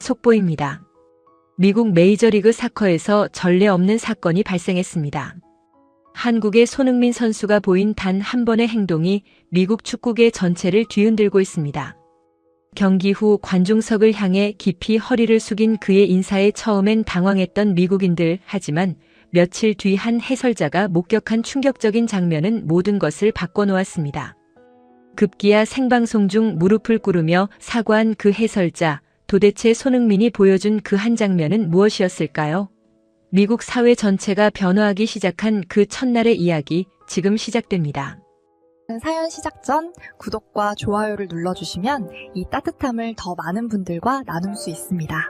속보입니다. 미국 메이저리그 사커에서 전례 없는 사건이 발생했습니다. 한국의 손흥민 선수가 보인 단 한 번의 행동이 미국 축구계 전체를 뒤흔들고 있습니다. 경기 후 관중석을 향해 깊이 허리를 숙인 그의 인사에 처음엔 당황했던 미국인들, 하지만 며칠 뒤 한 해설자가 목격한 충격적인 장면은 모든 것을 바꿔놓았습니다. 급기야 생방송 중 무릎을 꿇으며 사과한 그 해설자, 도대체 손흥민이 보여준 그 한 장면은 무엇이었을까요? 미국 사회 전체가 변화하기 시작한 그 첫날의 이야기, 지금 시작됩니다. 사연 시작 전 구독과 좋아요를 눌러주시면 이 따뜻함을 더 많은 분들과 나눌 수 있습니다.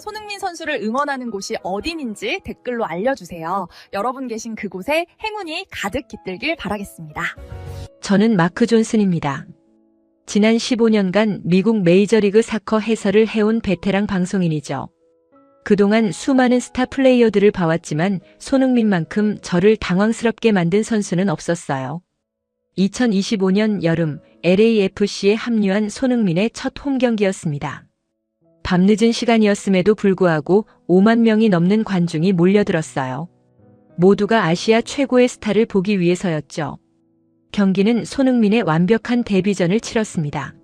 손흥민 선수를 응원하는 곳이 어딘지 댓글로 알려주세요. 여러분 계신 그곳에 행운이 가득 깃들길 바라겠습니다. 저는 마크 존슨입니다. 지난 15년간 미국 메이저리그 사커 해설을 해온 베테랑 방송인이죠. 그동안 수많은 스타 플레이어들을 봐왔지만 손흥민만큼 저를 당황스럽게 만든 선수는 없었어요. 2025년 여름 LAFC에 합류한 손흥민의 첫 홈경기였습니다. 밤늦은 시간이었음에도 불구하고 5만 명이 넘는 관중이 몰려들었어요. 모두가 아시아 최고의 스타를 보기 위해서였죠. 경기는 손흥민의 완벽한 데뷔전을 치렀습니다.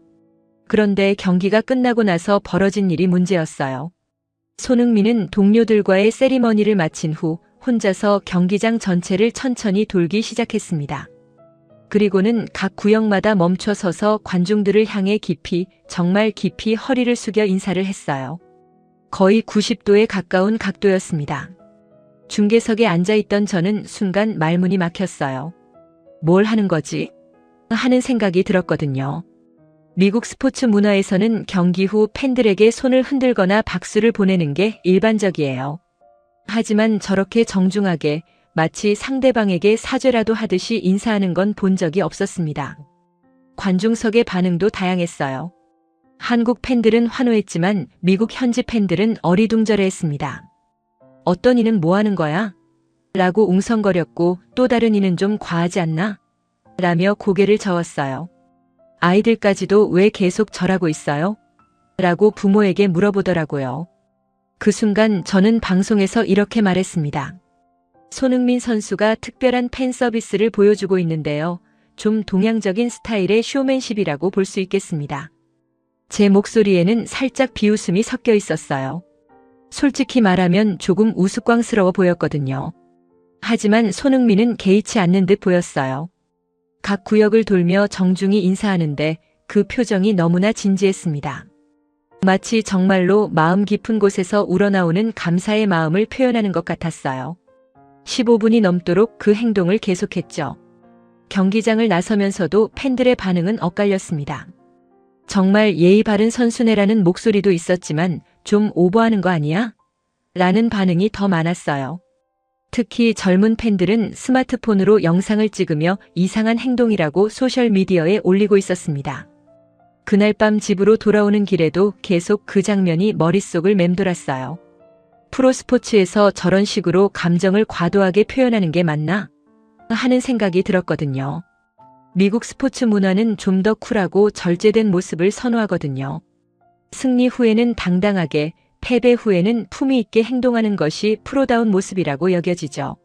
그런데 경기가 끝나고 나서 벌어진 일이 문제였어요. 손흥민은 동료들과의 세리머니를 마친 후 혼자서 경기장 전체를 천천히 돌기 시작했습니다. 그리고는 각 구역마다 멈춰 서서 관중들을 향해 깊이, 정말 깊이 허리를 숙여 인사를 했어요. 거의 90도에 가까운 각도였습니다. 중계석에 앉아있던 저는 순간 말문이 막혔어요. 뭘 하는 거지? 하는 생각이 들었거든요. 미국 스포츠 문화에서는 경기 후 팬들에게 손을 흔들거나 박수를 보내는 게 일반적이에요. 하지만 저렇게 정중하게 마치 상대방에게 사죄라도 하듯이 인사하는 건 본 적이 없었습니다. 관중석의 반응도 다양했어요. 한국 팬들은 환호했지만 미국 현지 팬들은 어리둥절해했습니다. 어떤 이는 뭐 하는 거야? 라고 웅성거렸고 또 다른 이는 좀 과하지 않나? 라며 고개를 저었어요. 아이들까지도 왜 계속 저라고 있어요? 라고 부모에게 물어보더라고요. 그 순간 저는 방송에서 이렇게 말했습니다. 손흥민 선수가 특별한 팬 서비스를 보여주고 있는데요. 좀 동양적인 스타일의 쇼맨십이라고 볼 수 있겠습니다. 제 목소리에는 살짝 비웃음이 섞여 있었어요. 솔직히 말하면 조금 우스꽝스러워 보였거든요. 하지만 손흥민은 개의치 않는 듯 보였어요. 각 구역을 돌며 정중히 인사하는데 그 표정이 너무나 진지했습니다. 마치 정말로 마음 깊은 곳에서 우러나오는 감사의 마음을 표현하는 것 같았어요. 15분이 넘도록 그 행동을 계속했죠. 경기장을 나서면서도 팬들의 반응은 엇갈렸습니다. 정말 예의 바른 선수네라는 목소리도 있었지만 좀 오버하는 거 아니야? 라는 반응이 더 많았어요. 특히 젊은 팬들은 스마트폰으로 영상을 찍으며 이상한 행동이라고 소셜미디어에 올리고 있었습니다. 그날 밤 집으로 돌아오는 길에도 계속 그 장면이 머릿속을 맴돌았어요. 프로스포츠에서 저런 식으로 감정을 과도하게 표현하는 게 맞나? 하는 생각이 들었거든요. 미국 스포츠 문화는 좀 더 쿨하고 절제된 모습을 선호하거든요. 승리 후에는 당당하게, 패배 후에는 품위 있게 행동하는 것이 프로다운 모습이라고 여겨지죠.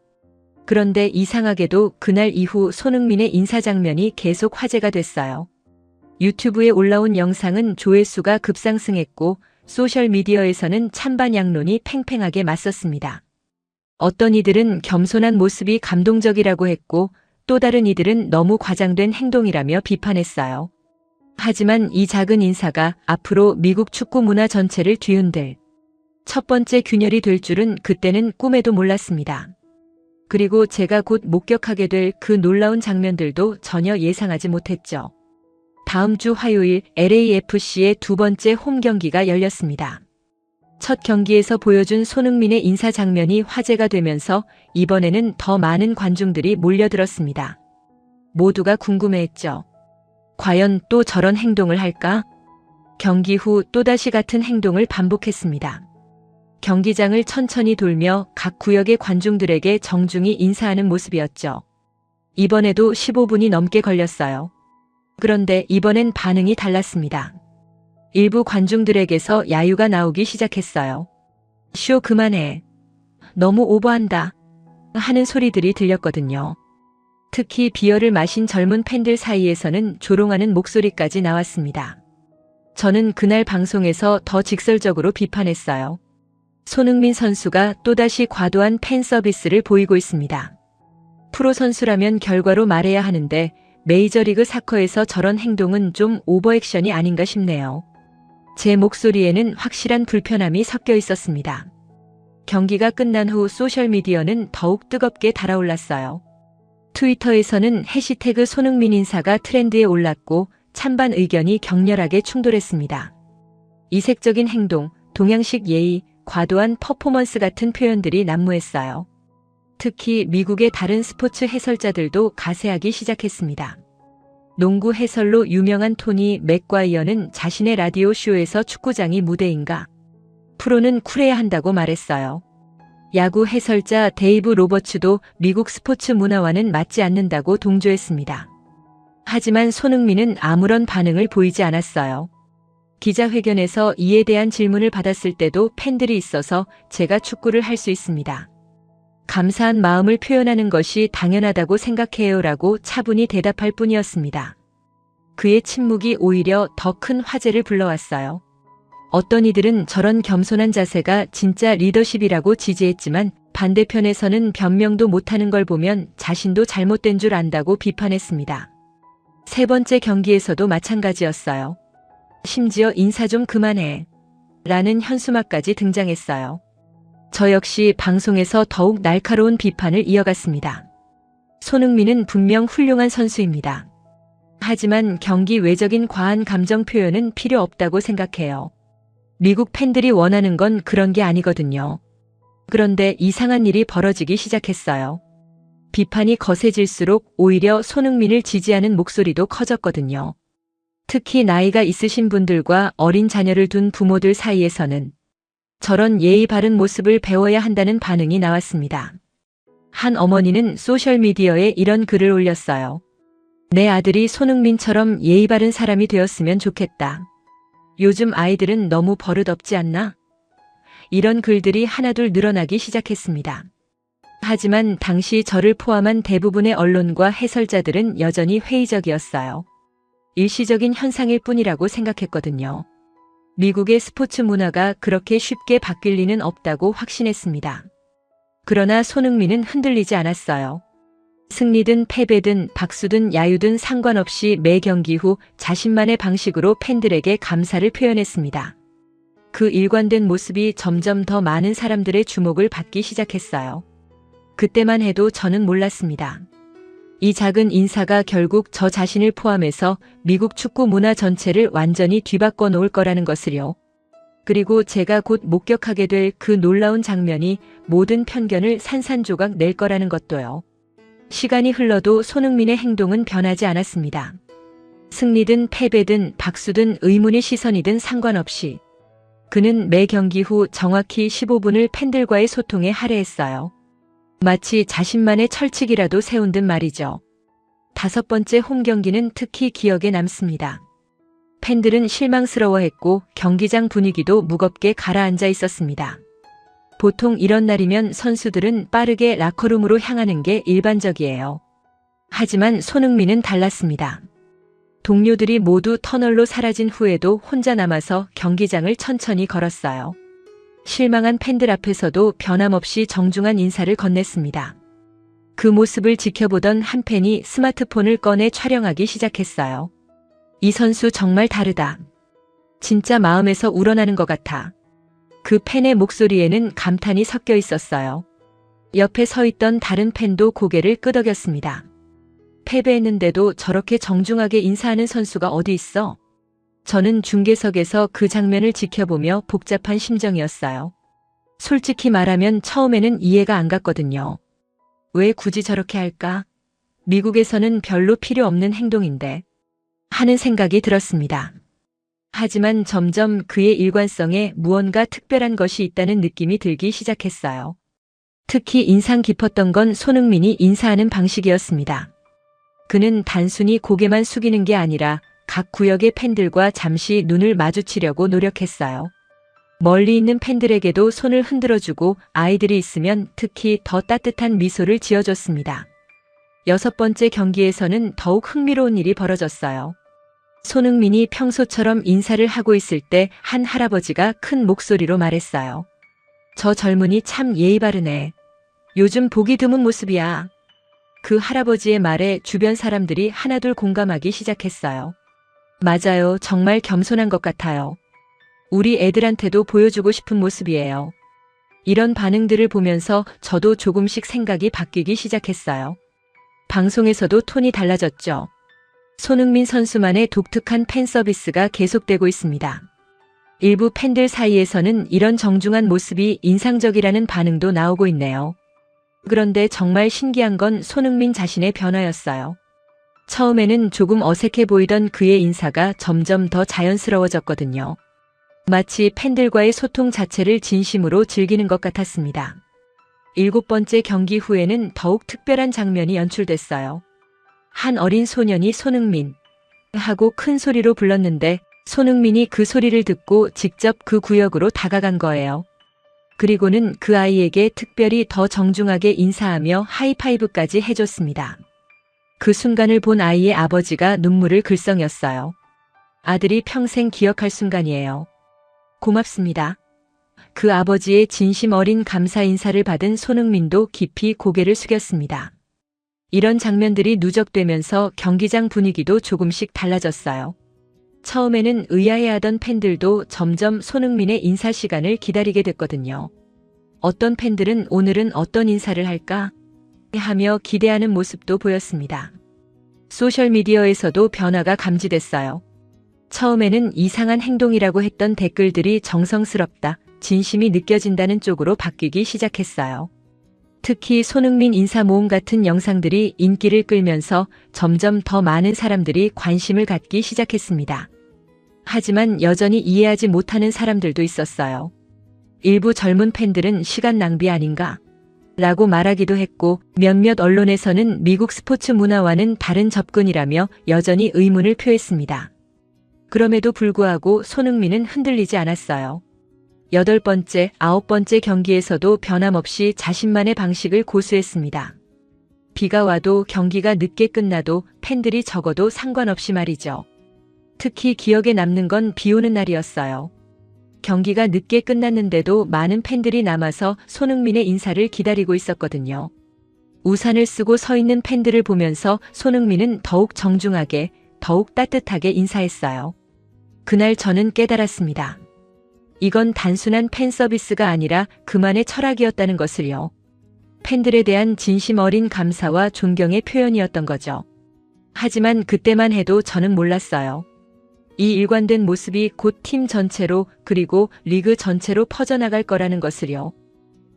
그런데 이상하게도 그날 이후 손흥민의 인사 장면이 계속 화제가 됐어요. 유튜브에 올라온 영상은 조회수가 급상승했고 소셜미디어에서는 찬반 양론이 팽팽하게 맞섰습니다. 어떤 이들은 겸손한 모습이 감동적이라고 했고 또 다른 이들은 너무 과장된 행동이라며 비판했어요. 하지만 이 작은 인사가 앞으로 미국 축구 문화 전체를 뒤흔들 첫 번째 균열이 될 줄은 그때는 꿈에도 몰랐습니다. 그리고 제가 곧 목격하게 될 그 놀라운 장면들도 전혀 예상하지 못했죠. 다음 주 화요일 LAFC의 두 번째 홈 경기가 열렸습니다. 첫 경기에서 보여준 손흥민의 인사 장면이 화제가 되면서 이번에는 더 많은 관중들이 몰려들었습니다. 모두가 궁금해했죠. 과연 또 저런 행동을 할까? 경기 후 또다시 같은 행동을 반복했습니다. 경기장을 천천히 돌며 각 구역의 관중들에게 정중히 인사하는 모습이었죠. 이번에도 15분이 넘게 걸렸어요. 그런데 이번엔 반응이 달랐습니다. 일부 관중들에게서 야유가 나오기 시작했어요. 쇼 그만해. 너무 오버한다. 하는 소리들이 들렸거든요. 특히 비어를 마신 젊은 팬들 사이에서는 조롱하는 목소리까지 나왔습니다. 저는 그날 방송에서 더 직설적으로 비판했어요. 손흥민 선수가 또다시 과도한 팬 서비스를 보이고 있습니다. 프로 선수라면 결과로 말해야 하는데 메이저리그 사커에서 저런 행동은 좀 오버액션이 아닌가 싶네요. 제 목소리에는 확실한 불편함이 섞여 있었습니다. 경기가 끝난 후 소셜미디어는 더욱 뜨겁게 달아올랐어요. 트위터에서는 해시태그 손흥민 인사가 트렌드에 올랐고 찬반 의견이 격렬하게 충돌했습니다. 이색적인 행동, 동양식 예의, 과도한 퍼포먼스 같은 표현들이 난무했어요. 특히 미국의 다른 스포츠 해설자들도 가세하기 시작했습니다. 농구 해설로 유명한 토니 맥과이어는 자신의 라디오 쇼에서 축구장이 무대인가? 프로는 쿨해야 한다고 말했어요. 야구 해설자 데이브 로버츠도 미국 스포츠 문화와는 맞지 않는다고 동조했습니다. 하지만 손흥민은 아무런 반응을 보이지 않았어요. 기자회견에서 이에 대한 질문을 받았을 때도 팬들이 있어서 제가 축구를 할 수 있습니다. 감사한 마음을 표현하는 것이 당연하다고 생각해요라고 차분히 대답할 뿐이었습니다. 그의 침묵이 오히려 더 큰 화제를 불러왔어요. 어떤 이들은 저런 겸손한 자세가 진짜 리더십이라고 지지했지만 반대편에서는 변명도 못하는 걸 보면 자신도 잘못된 줄 안다고 비판했습니다. 세 번째 경기에서도 마찬가지였어요. 심지어 인사 좀 그만해 라는 현수막까지 등장했어요. 저 역시 방송에서 더욱 날카로운 비판을 이어갔습니다. 손흥민은 분명 훌륭한 선수입니다. 하지만 경기 외적인 과한 감정 표현은 필요 없다고 생각해요. 미국 팬들이 원하는 건 그런 게 아니거든요. 그런데 이상한 일이 벌어지기 시작했어요. 비판이 거세질수록 오히려 손흥민을 지지하는 목소리도 커졌거든요. 특히 나이가 있으신 분들과 어린 자녀를 둔 부모들 사이에서는 저런 예의 바른 모습을 배워야 한다는 반응이 나왔습니다. 한 어머니는 소셜미디어에 이런 글을 올렸어요. 내 아들이 손흥민처럼 예의 바른 사람이 되었으면 좋겠다. 요즘 아이들은 너무 버릇없지 않나? 이런 글들이 하나둘 늘어나기 시작했습니다. 하지만 당시 저를 포함한 대부분의 언론과 해설자들은 여전히 회의적이었어요. 일시적인 현상일 뿐이라고 생각했거든요. 미국의 스포츠 문화가 그렇게 쉽게 바뀔 리는 없다고 확신했습니다. 그러나 손흥민은 흔들리지 않았어요. 승리든 패배든 박수든 야유든 상관없이 매 경기 후 자신만의 방식으로 팬들에게 감사를 표현했습니다. 그 일관된 모습이 점점 더 많은 사람들의 주목을 받기 시작했어요. 그때만 해도 저는 몰랐습니다. 이 작은 인사가 결국 저 자신을 포함해서 미국 축구 문화 전체를 완전히 뒤바꿔 놓을 거라는 것을요. 그리고 제가 곧 목격하게 될 그 놀라운 장면이 모든 편견을 산산조각 낼 거라는 것도요. 시간이 흘러도 손흥민의 행동은 변하지 않았습니다. 승리든 패배든 박수든 의문의 시선이든 상관없이 그는 매 경기 후 정확히 15분을 팬들과의 소통에 할애했어요. 마치 자신만의 철칙이라도 세운 듯 말이죠. 다섯 번째 홈 경기는 특히 기억에 남습니다. 팬들은 실망스러워했고 경기장 분위기도 무겁게 가라앉아 있었습니다. 보통 이런 날이면 선수들은 빠르게 라커룸으로 향하는 게 일반적이에요. 하지만 손흥민은 달랐습니다. 동료들이 모두 터널로 사라진 후에도 혼자 남아서 경기장을 천천히 걸었어요. 실망한 팬들 앞에서도 변함없이 정중한 인사를 건넸습니다. 그 모습을 지켜보던 한 팬이 스마트폰을 꺼내 촬영하기 시작했어요. 이 선수 정말 다르다. 진짜 마음에서 우러나는 것 같아. 그 팬의 목소리에는 감탄이 섞여 있었어요. 옆에 서 있던 다른 팬도 고개를 끄덕였습니다. 패배했는데도 저렇게 정중하게 인사하는 선수가 어디 있어? 저는 중계석에서 그 장면을 지켜보며 복잡한 심정이었어요. 솔직히 말하면 처음에는 이해가 안 갔거든요. 왜 굳이 저렇게 할까? 미국에서는 별로 필요 없는 행동인데 하는 생각이 들었습니다. 하지만 점점 그의 일관성에 무언가 특별한 것이 있다는 느낌이 들기 시작했어요. 특히 인상 깊었던 건 손흥민이 인사하는 방식이었습니다. 그는 단순히 고개만 숙이는 게 아니라 각 구역의 팬들과 잠시 눈을 마주치려고 노력했어요. 멀리 있는 팬들에게도 손을 흔들어주고 아이들이 있으면 특히 더 따뜻한 미소를 지어줬습니다. 6번째 경기에서는 더욱 흥미로운 일이 벌어졌어요. 손흥민이 평소처럼 인사를 하고 있을 때 한 할아버지가 큰 목소리로 말했어요. 저 젊은이 참 예의 바르네. 요즘 보기 드문 모습이야. 그 할아버지의 말에 주변 사람들이 하나둘 공감하기 시작했어요. 맞아요. 정말 겸손한 것 같아요. 우리 애들한테도 보여주고 싶은 모습이에요. 이런 반응들을 보면서 저도 조금씩 생각이 바뀌기 시작했어요. 방송에서도 톤이 달라졌죠. 손흥민 선수만의 독특한 팬 서비스가 계속되고 있습니다. 일부 팬들 사이에서는 이런 정중한 모습이 인상적이라는 반응도 나오고 있네요. 그런데 정말 신기한 건 손흥민 자신의 변화였어요. 처음에는 조금 어색해 보이던 그의 인사가 점점 더 자연스러워졌거든요. 마치 팬들과의 소통 자체를 진심으로 즐기는 것 같았습니다. 7번째 경기 후에는 더욱 특별한 장면이 연출됐어요. 한 어린 소년이 손흥민 하고 큰 소리로 불렀는데 손흥민이 그 소리를 듣고 직접 그 구역으로 다가간 거예요. 그리고는 그 아이에게 특별히 더 정중하게 인사하며 하이파이브까지 해줬습니다. 그 순간을 본 아이의 아버지가 눈물을 글썽였어요. 아들이 평생 기억할 순간이에요. 고맙습니다. 그 아버지의 진심 어린 감사 인사를 받은 손흥민도 깊이 고개를 숙였습니다. 이런 장면들이 누적되면서 경기장 분위기도 조금씩 달라졌어요. 처음에는 의아해하던 팬들도 점점 손흥민의 인사 시간을 기다리게 됐거든요. 어떤 팬들은 오늘은 어떤 인사를 할까? 하며 기대하는 모습도 보였습니다. 소셜미디어에서도 변화가 감지됐어요. 처음에는 이상한 행동이라고 했던 댓글들이 정성스럽다, 진심이 느껴진다는 쪽으로 바뀌기 시작했어요. 특히 손흥민 인사 모음 같은 영상들이 인기를 끌면서 점점 더 많은 사람들이 관심을 갖기 시작했습니다. 하지만 여전히 이해하지 못하는 사람들도 있었어요. 일부 젊은 팬들은 시간 낭비 아닌가? 라고 말하기도 했고 몇몇 언론에서는 미국 스포츠 문화와는 다른 접근이라며 여전히 의문을 표했습니다. 그럼에도 불구하고 손흥민은 흔들리지 않았어요. 8번째, 9번째 경기에서도 변함없이 자신만의 방식을 고수했습니다. 비가 와도 경기가 늦게 끝나도 팬들이 적어도 상관없이 말이죠. 특히 기억에 남는 건 비 오는 날이었어요. 경기가 늦게 끝났는데도 많은 팬들이 남아서 손흥민의 인사를 기다리고 있었거든요. 우산을 쓰고 서 있는 팬들을 보면서 손흥민은 더욱 정중하게, 더욱 따뜻하게 인사했어요. 그날 저는 깨달았습니다. 이건 단순한 팬 서비스가 아니라 그만의 철학이었다는 것을요. 팬들에 대한 진심 어린 감사와 존경의 표현이었던 거죠. 하지만 그때만 해도 저는 몰랐어요. 이 일관된 모습이 곧 팀 전체로 그리고 리그 전체로 퍼져나갈 거라는 것을요.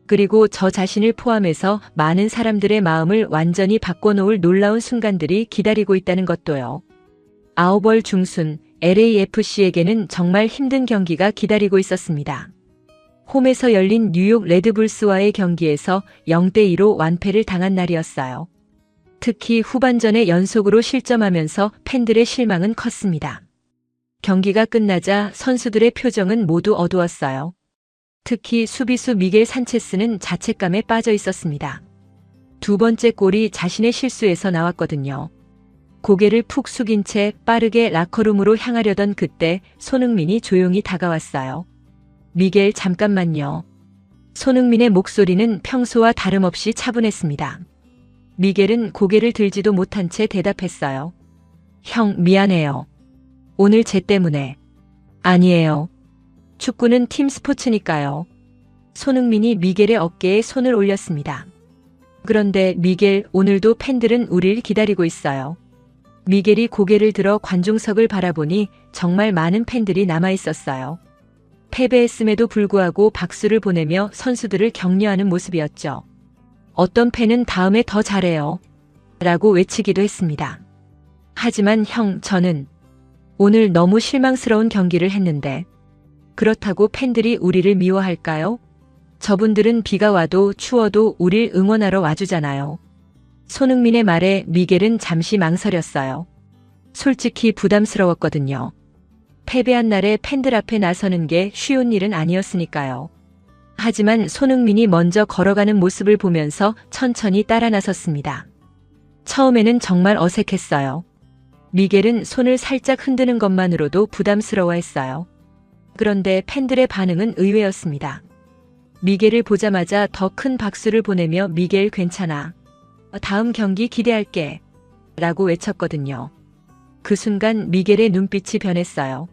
그리고 저 자신을 포함해서 많은 사람들의 마음을 완전히 바꿔놓을 놀라운 순간들이 기다리고 있다는 것도요. 9월 중순 LAFC에게는 정말 힘든 경기가 기다리고 있었습니다. 홈에서 열린 뉴욕 레드불스와의 경기에서 0대2로 완패를 당한 날이었어요. 특히 후반전에 연속으로 실점하면서 팬들의 실망은 컸습니다. 경기가 끝나자 선수들의 표정은 모두 어두웠어요. 특히 수비수 미겔 산체스는 자책감에 빠져 있었습니다. 2번째 골이 자신의 실수에서 나왔거든요. 고개를 푹 숙인 채 빠르게 라커룸으로 향하려던 그때 손흥민이 조용히 다가왔어요. 미겔 잠깐만요. 손흥민의 목소리는 평소와 다름없이 차분했습니다. 미겔은 고개를 들지도 못한 채 대답했어요. 형, 미안해요. 오늘 쟤 때문에. 아니에요. 축구는 팀 스포츠니까요. 손흥민이 미겔의 어깨에 손을 올렸습니다. 그런데 미겔, 오늘도 팬들은 우릴 기다리고 있어요. 미겔이 고개를 들어 관중석을 바라보니 정말 많은 팬들이 남아 있었어요. 패배했음에도 불구하고 박수를 보내며 선수들을 격려하는 모습이었죠. 어떤 팬은 다음에 더 잘해요. 라고 외치기도 했습니다. 하지만 형, 저는 오늘 너무 실망스러운 경기를 했는데 그렇다고 팬들이 우리를 미워할까요? 저분들은 비가 와도 추워도 우릴 응원하러 와주잖아요. 손흥민의 말에 미겔은 잠시 망설였어요. 솔직히 부담스러웠거든요. 패배한 날에 팬들 앞에 나서는 게 쉬운 일은 아니었으니까요. 하지만 손흥민이 먼저 걸어가는 모습을 보면서 천천히 따라 나섰습니다. 처음에는 정말 어색했어요. 미겔은 손을 살짝 흔드는 것만으로도 부담스러워했어요. 그런데 팬들의 반응은 의외였습니다. 미겔을 보자마자 더 큰 박수를 보내며 미겔 괜찮아. 다음 경기 기대할게. 라고 외쳤거든요. 그 순간 미겔의 눈빛이 변했어요.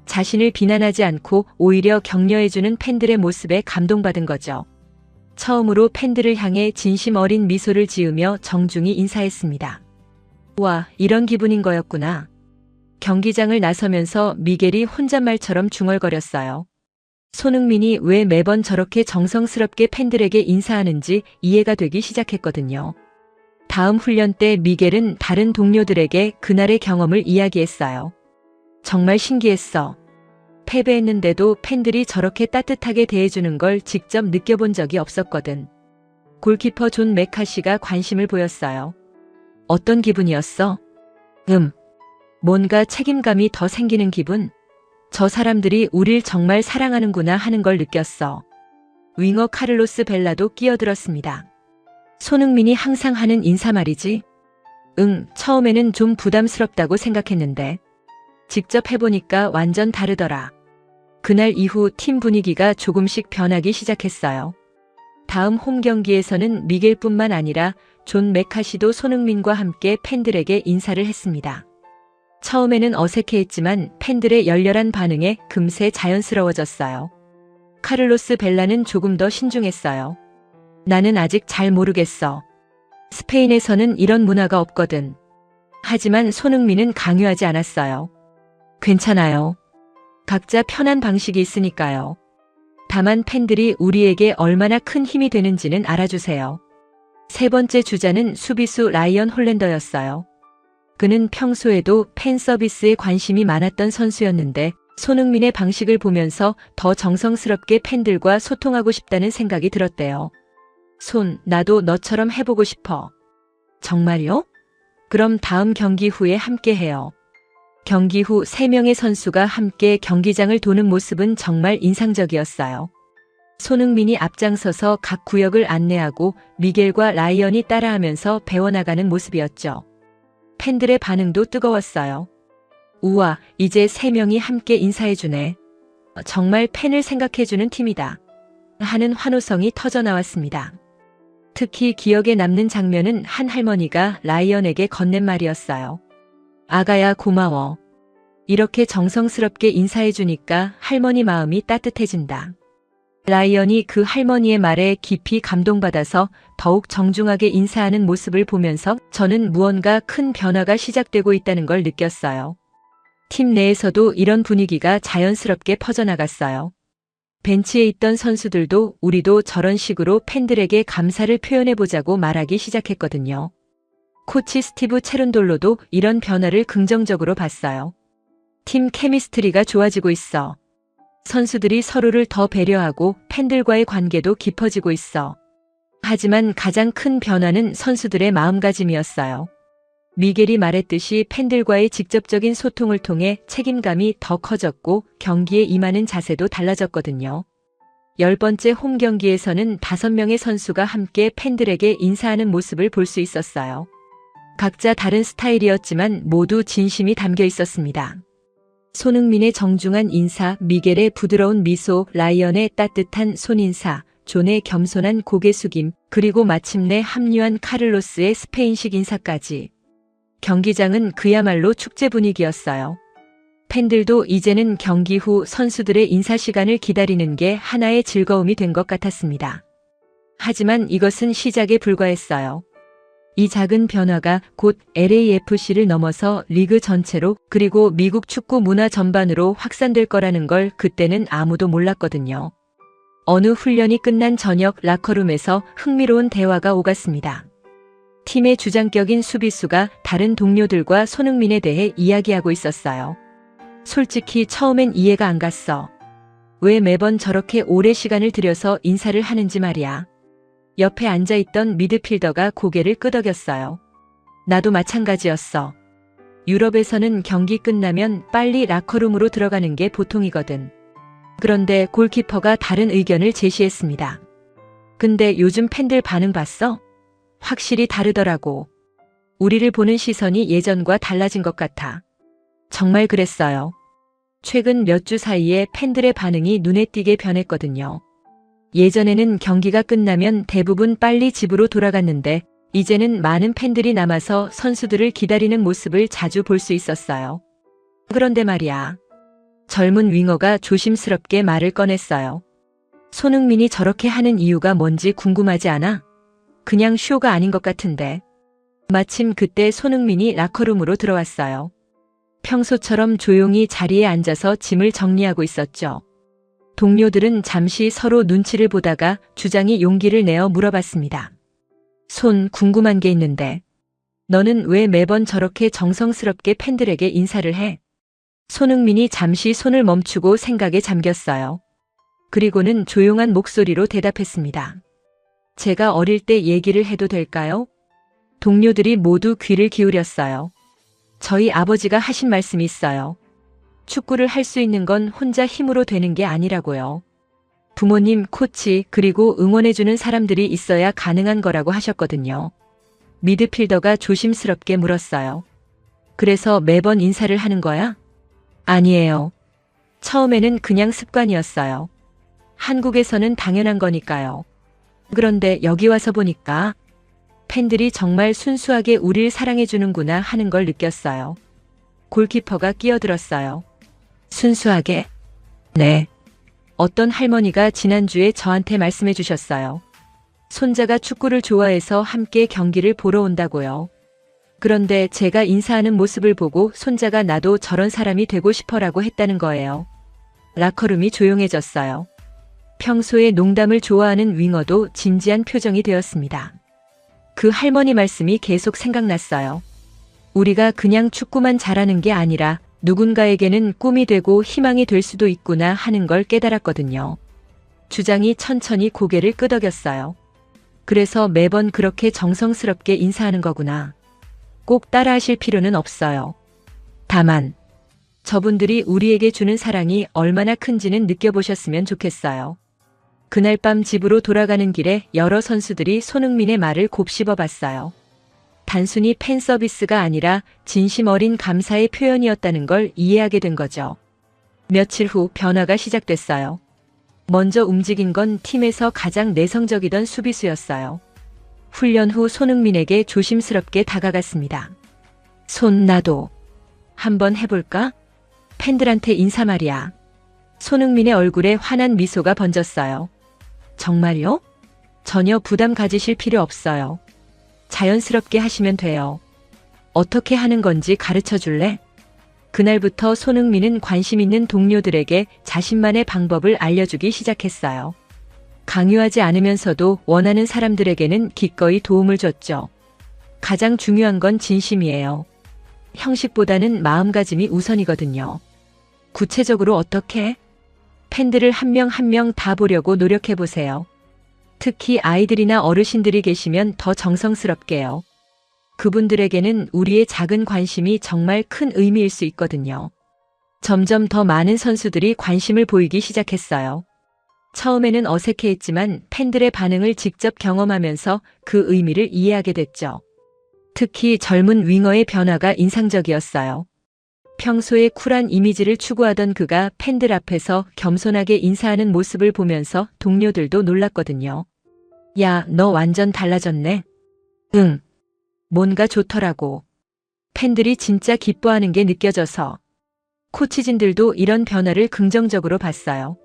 자신을 비난하지 않고 오히려 격려해주는 팬들의 모습에 감동받은 거죠. 처음으로 팬들을 향해 진심 어린 미소를 지으며 정중히 인사했습니다. 와, 이런 기분인 거였구나. 경기장을 나서면서 미겔이 혼잣말처럼 중얼거렸어요. 손흥민이 왜 매번 저렇게 정성스럽게 팬들에게 인사하는지 이해가 되기 시작했거든요. 다음 훈련 때 미겔은 다른 동료들에게 그날의 경험을 이야기했어요. 정말 신기했어. 패배했는데도 팬들이 저렇게 따뜻하게 대해주는 걸 직접 느껴본 적이 없었거든. 골키퍼 존 맥카시가 관심을 보였어요. 어떤 기분이었어? 뭔가 책임감이 더 생기는 기분? 저 사람들이 우릴 정말 사랑하는구나 하는 걸 느꼈어. 윙어 카를로스 벨라도 끼어들었습니다. 손흥민이 항상 하는 인사 말이지? 처음에는 좀 부담스럽다고 생각했는데 직접 해보니까 완전 다르더라. 그날 이후 팀 분위기가 조금씩 변하기 시작했어요. 다음 홈 경기에서는 미겔뿐만 아니라 존 맥카시도 손흥민과 함께 팬들에게 인사를 했습니다. 처음에는 어색해했지만 팬들의 열렬한 반응에 금세 자연스러워졌어요. 카를로스 벨라는 조금 더 신중했어요. 나는 아직 잘 모르겠어. 스페인에서는 이런 문화가 없거든. 하지만 손흥민은 강요하지 않았어요. 괜찮아요. 각자 편한 방식이 있으니까요. 다만 팬들이 우리에게 얼마나 큰 힘이 되는지는 알아주세요. 세 번째 주자는 수비수 라이언 홀랜더였어요. 그는 평소에도 팬 서비스에 관심이 많았던 선수였는데 손흥민의 방식을 보면서 더 정성스럽게 팬들과 소통하고 싶다는 생각이 들었대요. 나도 너처럼 해보고 싶어. 정말요? 그럼 다음 경기 후에 함께 해요. 경기 후 3명의 선수가 함께 경기장을 도는 모습은 정말 인상적이었어요. 손흥민이 앞장서서 각 구역을 안내하고 미겔과 라이언이 따라하면서 배워나가는 모습이었죠. 팬들의 반응도 뜨거웠어요. 우와, 이제 3명이 함께 인사해주네. 정말 팬을 생각해주는 팀이다. 하는 환호성이 터져나왔습니다. 특히 기억에 남는 장면은 한 할머니가 라이언에게 건넨 말이었어요. 아가야 고마워. 이렇게 정성스럽게 인사해주니까 할머니 마음이 따뜻해진다. 라이언이 그 할머니의 말에 깊이 감동받아서 더욱 정중하게 인사하는 모습을 보면서 저는 무언가 큰 변화가 시작되고 있다는 걸 느꼈어요. 팀 내에서도 이런 분위기가 자연스럽게 퍼져나갔어요. 벤치에 있던 선수들도 우리도 저런 식으로 팬들에게 감사를 표현해보자고 말하기 시작했거든요. 코치 스티브 체룬돌로도 이런 변화를 긍정적으로 봤어요. 팀 케미스트리가 좋아지고 있어. 선수들이 서로를 더 배려하고 팬들과의 관계도 깊어지고 있어. 하지만 가장 큰 변화는 선수들의 마음가짐이었어요. 미겔이 말했듯이 팬들과의 직접적인 소통을 통해 책임감이 더 커졌고 경기에 임하는 자세도 달라졌거든요. 10번째 홈 경기에서는 5명의 선수가 함께 팬들에게 인사하는 모습을 볼 수 있었어요. 각자 다른 스타일이었지만 모두 진심이 담겨 있었습니다. 손흥민의 정중한 인사, 미겔의 부드러운 미소, 라이언의 따뜻한 손인사, 존의 겸손한 고개 숙임, 그리고 마침내 합류한 카를로스의 스페인식 인사까지. 경기장은 그야말로 축제 분위기였어요. 팬들도 이제는 경기 후 선수들의 인사 시간을 기다리는 게 하나의 즐거움이 된 것 같았습니다. 하지만 이것은 시작에 불과했어요. 이 작은 변화가 곧 LAFC를 넘어서 리그 전체로 그리고 미국 축구 문화 전반으로 확산될 거라는 걸 그때는 아무도 몰랐거든요. 어느 훈련이 끝난 저녁 라커룸에서 흥미로운 대화가 오갔습니다. 팀의 주장격인 수비수가 다른 동료들과 손흥민에 대해 이야기하고 있었어요. 솔직히 처음엔 이해가 안 갔어. 왜 매번 저렇게 오래 시간을 들여서 인사를 하는지 말이야. 옆에 앉아있던 미드필더가 고개를 끄덕였어요. 나도 마찬가지였어. 유럽에서는 경기 끝나면 빨리 라커룸으로 들어가는 게 보통이거든. 그런데 골키퍼가 다른 의견을 제시했습니다. 근데 요즘 팬들 반응 봤어? 확실히 다르더라고. 우리를 보는 시선이 예전과 달라진 것 같아. 정말 그랬어요. 최근 몇 주 사이에 팬들의 반응이 눈에 띄게 변했거든요. 예전에는 경기가 끝나면 대부분 빨리 집으로 돌아갔는데 이제는 많은 팬들이 남아서 선수들을 기다리는 모습을 자주 볼 수 있었어요. 그런데 말이야. 젊은 윙어가 조심스럽게 말을 꺼냈어요. 손흥민이 저렇게 하는 이유가 뭔지 궁금하지 않아? 그냥 쇼가 아닌 것 같은데. 마침 그때 손흥민이 라커룸으로 들어왔어요. 평소처럼 조용히 자리에 앉아서 짐을 정리하고 있었죠. 동료들은 잠시 서로 눈치를 보다가 주장이 용기를 내어 물어봤습니다. 손, 궁금한 게 있는데. 너는 왜 매번 저렇게 정성스럽게 팬들에게 인사를 해? 손흥민이 잠시 손을 멈추고 생각에 잠겼어요. 그리고는 조용한 목소리로 대답했습니다. 제가 어릴 때 얘기를 해도 될까요? 동료들이 모두 귀를 기울였어요. 저희 아버지가 하신 말씀이 있어요. 축구를 할 수 있는 건 혼자 힘으로 되는 게 아니라고요. 부모님, 코치, 그리고 응원해주는 사람들이 있어야 가능한 거라고 하셨거든요. 미드필더가 조심스럽게 물었어요. 그래서 매번 인사를 하는 거야? 아니에요. 처음에는 그냥 습관이었어요. 한국에서는 당연한 거니까요. 그런데 여기 와서 보니까 팬들이 정말 순수하게 우릴 사랑해주는구나 하는 걸 느꼈어요. 골키퍼가 끼어들었어요. 순수하게? 네. 어떤 할머니가 지난주에 저한테 말씀해 주셨어요. 손자가 축구를 좋아해서 함께 경기를 보러 온다고요. 그런데 제가 인사하는 모습을 보고 손자가 나도 저런 사람이 되고 싶어라고 했다는 거예요. 라커룸이 조용해졌어요. 평소에 농담을 좋아하는 윙어도 진지한 표정이 되었습니다. 그 할머니 말씀이 계속 생각났어요. 우리가 그냥 축구만 잘하는 게 아니라 누군가에게는 꿈이 되고 희망이 될 수도 있구나 하는 걸 깨달았거든요. 주장이 천천히 고개를 끄덕였어요. 그래서 매번 그렇게 정성스럽게 인사하는 거구나. 꼭 따라하실 필요는 없어요. 다만 저분들이 우리에게 주는 사랑이 얼마나 큰지는 느껴보셨으면 좋겠어요. 그날 밤 집으로 돌아가는 길에 여러 선수들이 손흥민의 말을 곱씹어 봤어요. 단순히 팬 서비스가 아니라 진심 어린 감사의 표현이었다는 걸 이해하게 된 거죠. 며칠 후 변화가 시작됐어요. 먼저 움직인 건 팀에서 가장 내성적이던 수비수였어요. 훈련 후 손흥민에게 조심스럽게 다가갔습니다. 손, 나도 한번 해볼까? 팬들한테 인사 말이야. 손흥민의 얼굴에 환한 미소가 번졌어요. 정말요? 전혀 부담 가지실 필요 없어요. 자연스럽게 하시면 돼요. 어떻게 하는 건지 가르쳐 줄래? 그날부터 손흥민은 관심 있는 동료들에게 자신만의 방법을 알려주기 시작했어요. 강요하지 않으면서도 원하는 사람들에게는 기꺼이 도움을 줬죠. 가장 중요한 건 진심이에요. 형식보다는 마음가짐이 우선이거든요. 구체적으로 어떻게? 팬들을 한 명 한 명 다 보려고 노력해보세요. 특히 아이들이나 어르신들이 계시면 더 정성스럽게요. 그분들에게는 우리의 작은 관심이 정말 큰 의미일 수 있거든요. 점점 더 많은 선수들이 관심을 보이기 시작했어요. 처음에는 어색해했지만 팬들의 반응을 직접 경험하면서 그 의미를 이해하게 됐죠. 특히 젊은 윙어의 변화가 인상적이었어요. 평소에 쿨한 이미지를 추구하던 그가 팬들 앞에서 겸손하게 인사하는 모습을 보면서 동료들도 놀랐거든요. 야, 너 완전 달라졌네. 응. 뭔가 좋더라고. 팬들이 진짜 기뻐하는 게 느껴져서. 코치진들도 이런 변화를 긍정적으로 봤어요.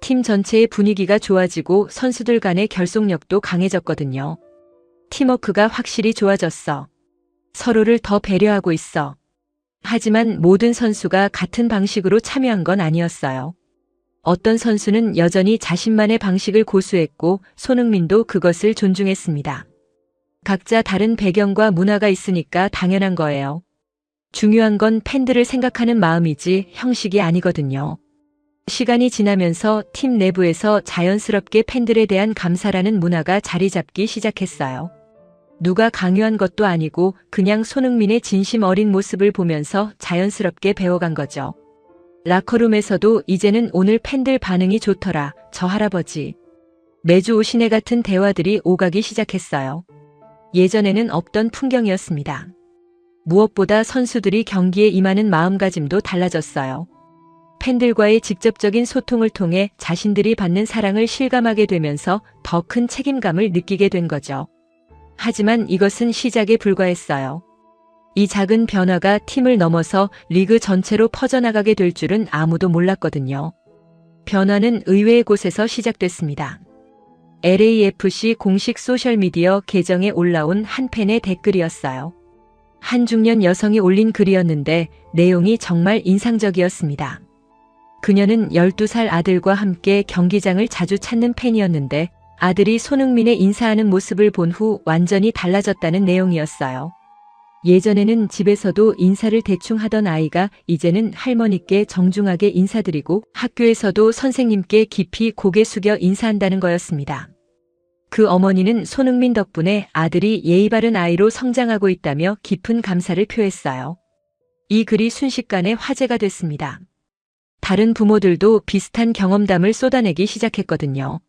팀 전체의 분위기가 좋아지고 선수들 간의 결속력도 강해졌거든요. 팀워크가 확실히 좋아졌어. 서로를 더 배려하고 있어. 하지만 모든 선수가 같은 방식으로 참여한 건 아니었어요. 어떤 선수는 여전히 자신만의 방식을 고수했고 손흥민도 그것을 존중했습니다. 각자 다른 배경과 문화가 있으니까 당연한 거예요. 중요한 건 팬들을 생각하는 마음이지 형식이 아니거든요. 시간이 지나면서 팀 내부에서 자연스럽게 팬들에 대한 감사라는 문화가 자리 잡기 시작했어요. 누가 강요한 것도 아니고 그냥 손흥민의 진심 어린 모습을 보면서 자연스럽게 배워간 거죠. 라커룸에서도 이제는 오늘 팬들 반응이 좋더라, 저 할아버지. 매주 오시네 같은 대화들이 오가기 시작했어요. 예전에는 없던 풍경이었습니다. 무엇보다 선수들이 경기에 임하는 마음가짐도 달라졌어요. 팬들과의 직접적인 소통을 통해 자신들이 받는 사랑을 실감하게 되면서 더 큰 책임감을 느끼게 된 거죠. 하지만 이것은 시작에 불과했어요. 이 작은 변화가 팀을 넘어서 리그 전체로 퍼져나가게 될 줄은 아무도 몰랐거든요. 변화는 의외의 곳에서 시작됐습니다. LAFC 공식 소셜미디어 계정에 올라온 한 팬의 댓글이었어요. 한 중년 여성이 올린 글이었는데 내용이 정말 인상적이었습니다. 그녀는 12살 아들과 함께 경기장을 자주 찾는 팬이었는데 아들이 손흥민에 인사하는 모습을 본 후 완전히 달라졌다는 내용이었어요. 예전에는 집에서도 인사를 대충 하던 아이가 이제는 할머니께 정중하게 인사드리고 학교에서도 선생님께 깊이 고개 숙여 인사한다는 거였습니다. 그 어머니는 손흥민 덕분에 아들이 예의 바른 아이로 성장하고 있다며 깊은 감사를 표했어요. 이 글이 순식간에 화제가 됐습니다. 다른 부모들도 비슷한 경험담을 쏟아내기 시작했거든요.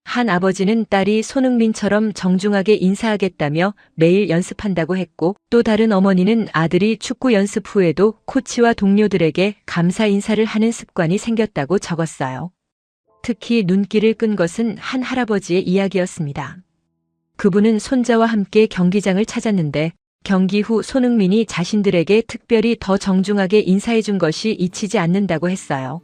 한 아버지는 딸이 손흥민처럼 정중하게 인사하겠다며 매일 연습한다고 했고, 또 다른 어머니는 아들이 축구 연습 후에도 코치와 동료들에게 감사 인사를 하는 습관이 생겼다고 적었어요. 특히 눈길을 끈 것은 한 할아버지의 이야기였습니다. 그분은 손자와 함께 경기장을 찾았는데 경기 후 손흥민이 자신들에게 특별히 더 정중하게 인사해 준 것이 잊히지 않는다고 했어요.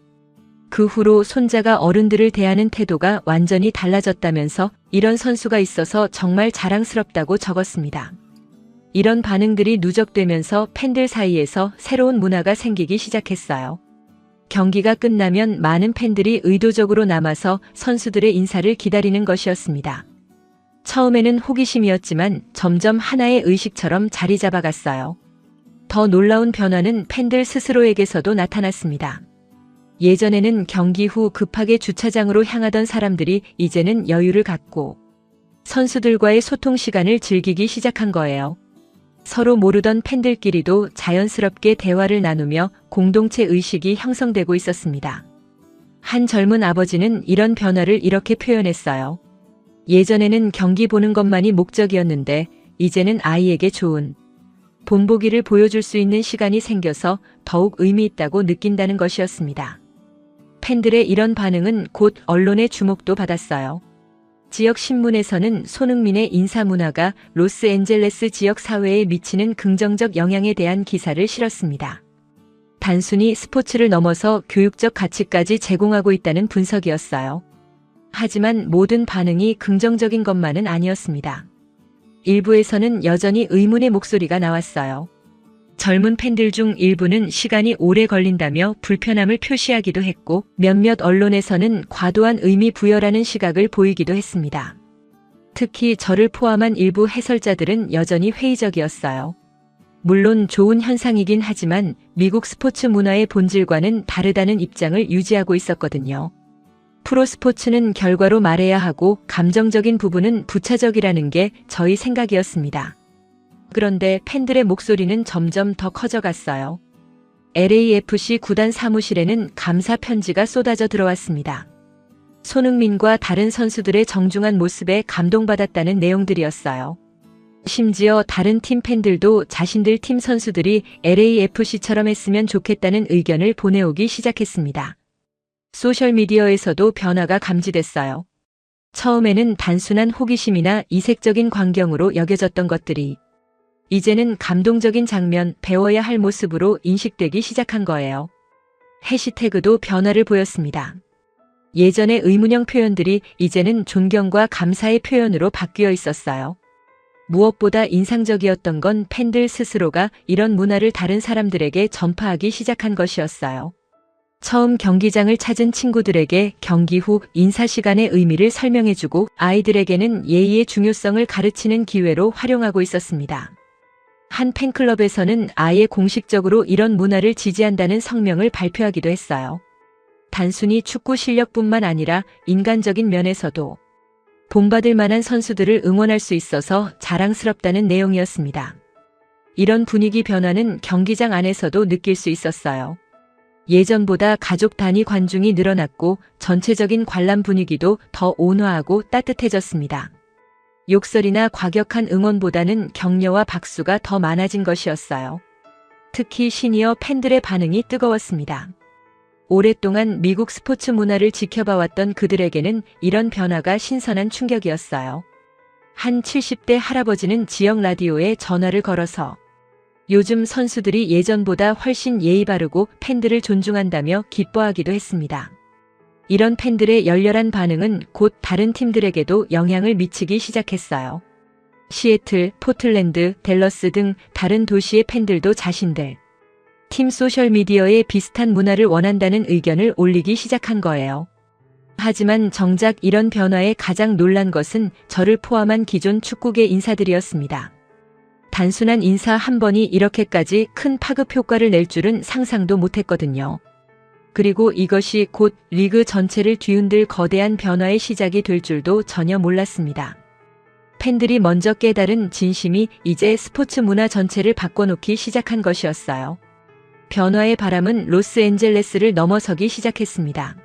그 후로 손자가 어른들을 대하는 태도가 완전히 달라졌다면서 이런 선수가 있어서 정말 자랑스럽다고 적었습니다. 이런 반응들이 누적되면서 팬들 사이에서 새로운 문화가 생기기 시작했어요. 경기가 끝나면 많은 팬들이 의도적으로 남아서 선수들의 인사를 기다리는 것이었습니다. 처음에는 호기심이었지만 점점 하나의 의식처럼 자리 잡아갔어요. 더 놀라운 변화는 팬들 스스로에게서도 나타났습니다. 예전에는 경기 후 급하게 주차장으로 향하던 사람들이 이제는 여유를 갖고 선수들과의 소통 시간을 즐기기 시작한 거예요. 서로 모르던 팬들끼리도 자연스럽게 대화를 나누며 공동체 의식이 형성되고 있었습니다. 한 젊은 아버지는 이런 변화를 이렇게 표현했어요. 예전에는 경기 보는 것만이 목적이었는데 이제는 아이에게 좋은 본보기를 보여줄 수 있는 시간이 생겨서 더욱 의미 있다고 느낀다는 것이었습니다. 팬들의 이런 반응은 곧 언론의 주목도 받았어요. 지역 신문에서는 손흥민의 인사 문화가 로스앤젤레스 지역 사회에 미치는 긍정적 영향에 대한 기사를 실었습니다. 단순히 스포츠를 넘어서 교육적 가치까지 제공하고 있다는 분석이었어요. 하지만 모든 반응이 긍정적인 것만은 아니었습니다. 일부에서는 여전히 의문의 목소리가 나왔어요. 젊은 팬들 중 일부는 시간이 오래 걸린다며 불편함을 표시하기도 했고, 몇몇 언론에서는 과도한 의미 부여라는 시각을 보이기도 했습니다. 특히 저를 포함한 일부 해설자들은 여전히 회의적이었어요. 물론 좋은 현상이긴 하지만 미국 스포츠 문화의 본질과는 다르다는 입장을 유지하고 있었거든요. 프로스포츠는 결과로 말해야 하고 감정적인 부분은 부차적이라는 게 저희 생각이었습니다. 그런데 팬들의 목소리는 점점 더 커져갔어요. LAFC 구단 사무실에는 감사 편지가 쏟아져 들어왔습니다. 손흥민과 다른 선수들의 정중한 모습에 감동받았다는 내용들이었어요. 심지어 다른 팀 팬들도 자신들 팀 선수들이 LAFC처럼 했으면 좋겠다는 의견을 보내오기 시작했습니다. 소셜미디어에서도 변화가 감지됐어요. 처음에는 단순한 호기심이나 이색적인 광경으로 여겨졌던 것들이 이제는 감동적인 장면, 배워야 할 모습으로 인식되기 시작한 거예요. 해시태그도 변화를 보였습니다. 예전의 의문형 표현들이 이제는 존경과 감사의 표현으로 바뀌어 있었어요. 무엇보다 인상적이었던 건 팬들 스스로가 이런 문화를 다른 사람들에게 전파하기 시작한 것이었어요. 처음 경기장을 찾은 친구들에게 경기 후 인사 시간의 의미를 설명해주고 아이들에게는 예의의 중요성을 가르치는 기회로 활용하고 있었습니다. 한 팬클럽에서는 아예 공식적으로 이런 문화를 지지한다는 성명을 발표하기도 했어요. 단순히 축구 실력뿐만 아니라 인간적인 면에서도 본받을 만한 선수들을 응원할 수 있어서 자랑스럽다는 내용이었습니다. 이런 분위기 변화는 경기장 안에서도 느낄 수 있었어요. 예전보다 가족 단위 관중이 늘어났고 전체적인 관람 분위기도 더 온화하고 따뜻해졌습니다. 욕설이나 과격한 응원보다는 격려와 박수가 더 많아진 것이었어요. 특히 시니어 팬들의 반응이 뜨거웠습니다. 오랫동안 미국 스포츠 문화를 지켜봐왔던 그들에게는 이런 변화가 신선한 충격이었어요. 한 70대 할아버지는 지역 라디오에 전화를 걸어서 요즘 선수들이 예전보다 훨씬 예의 바르고 팬들을 존중한다며 기뻐하기도 했습니다. 이런 팬들의 열렬한 반응은 곧 다른 팀들에게도 영향을 미치기 시작했어요. 시애틀, 포틀랜드, 댈러스 등 다른 도시의 팬들도 자신들 팀 소셜미디어에 비슷한 문화를 원한다는 의견을 올리기 시작한 거예요. 하지만 정작 이런 변화에 가장 놀란 것은 저를 포함한 기존 축구계 인사들이었습니다. 단순한 인사 한 번이 이렇게까지 큰 파급 효과를 낼 줄은 상상도 못했거든요. 그리고 이것이 곧 리그 전체를 뒤흔들 거대한 변화의 시작이 될 줄도 전혀 몰랐습니다. 팬들이 먼저 깨달은 진심이 이제 스포츠 문화 전체를 바꿔놓기 시작한 것이었어요. 변화의 바람은 로스앤젤레스를 넘어서기 시작했습니다.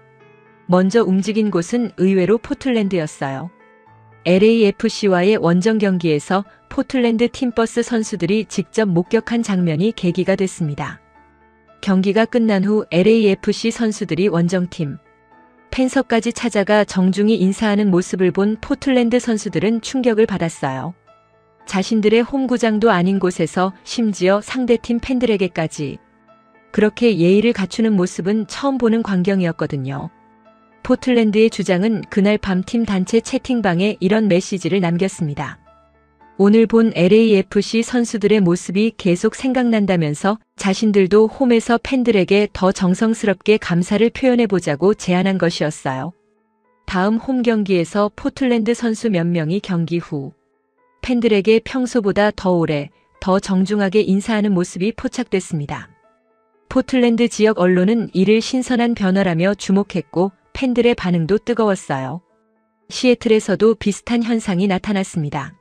먼저 움직인 곳은 의외로 포틀랜드였어요. LAFC와의 원정 경기에서 포틀랜드 팀버스 선수들이 직접 목격한 장면이 계기가 됐습니다. 경기가 끝난 후 LAFC 선수들이 원정팀 팬석까지 찾아가 정중히 인사하는 모습을 본 포틀랜드 선수들은 충격을 받았어요. 자신들의 홈구장도 아닌 곳에서 심지어 상대팀 팬들에게까지 그렇게 예의를 갖추는 모습은 처음 보는 광경이었거든요. 포틀랜드의 주장은 그날 밤 팀 단체 채팅방에 이런 메시지를 남겼습니다. 오늘 본 LAFC 선수들의 모습이 계속 생각난다면서 자신들도 홈에서 팬들에게 더 정성스럽게 감사를 표현해보자고 제안한 것이었어요. 다음 홈 경기에서 포틀랜드 선수 몇 명이 경기 후 팬들에게 평소보다 더 오래, 더 정중하게 인사하는 모습이 포착됐습니다. 포틀랜드 지역 언론은 이를 신선한 변화라며 주목했고 팬들의 반응도 뜨거웠어요. 시애틀에서도 비슷한 현상이 나타났습니다.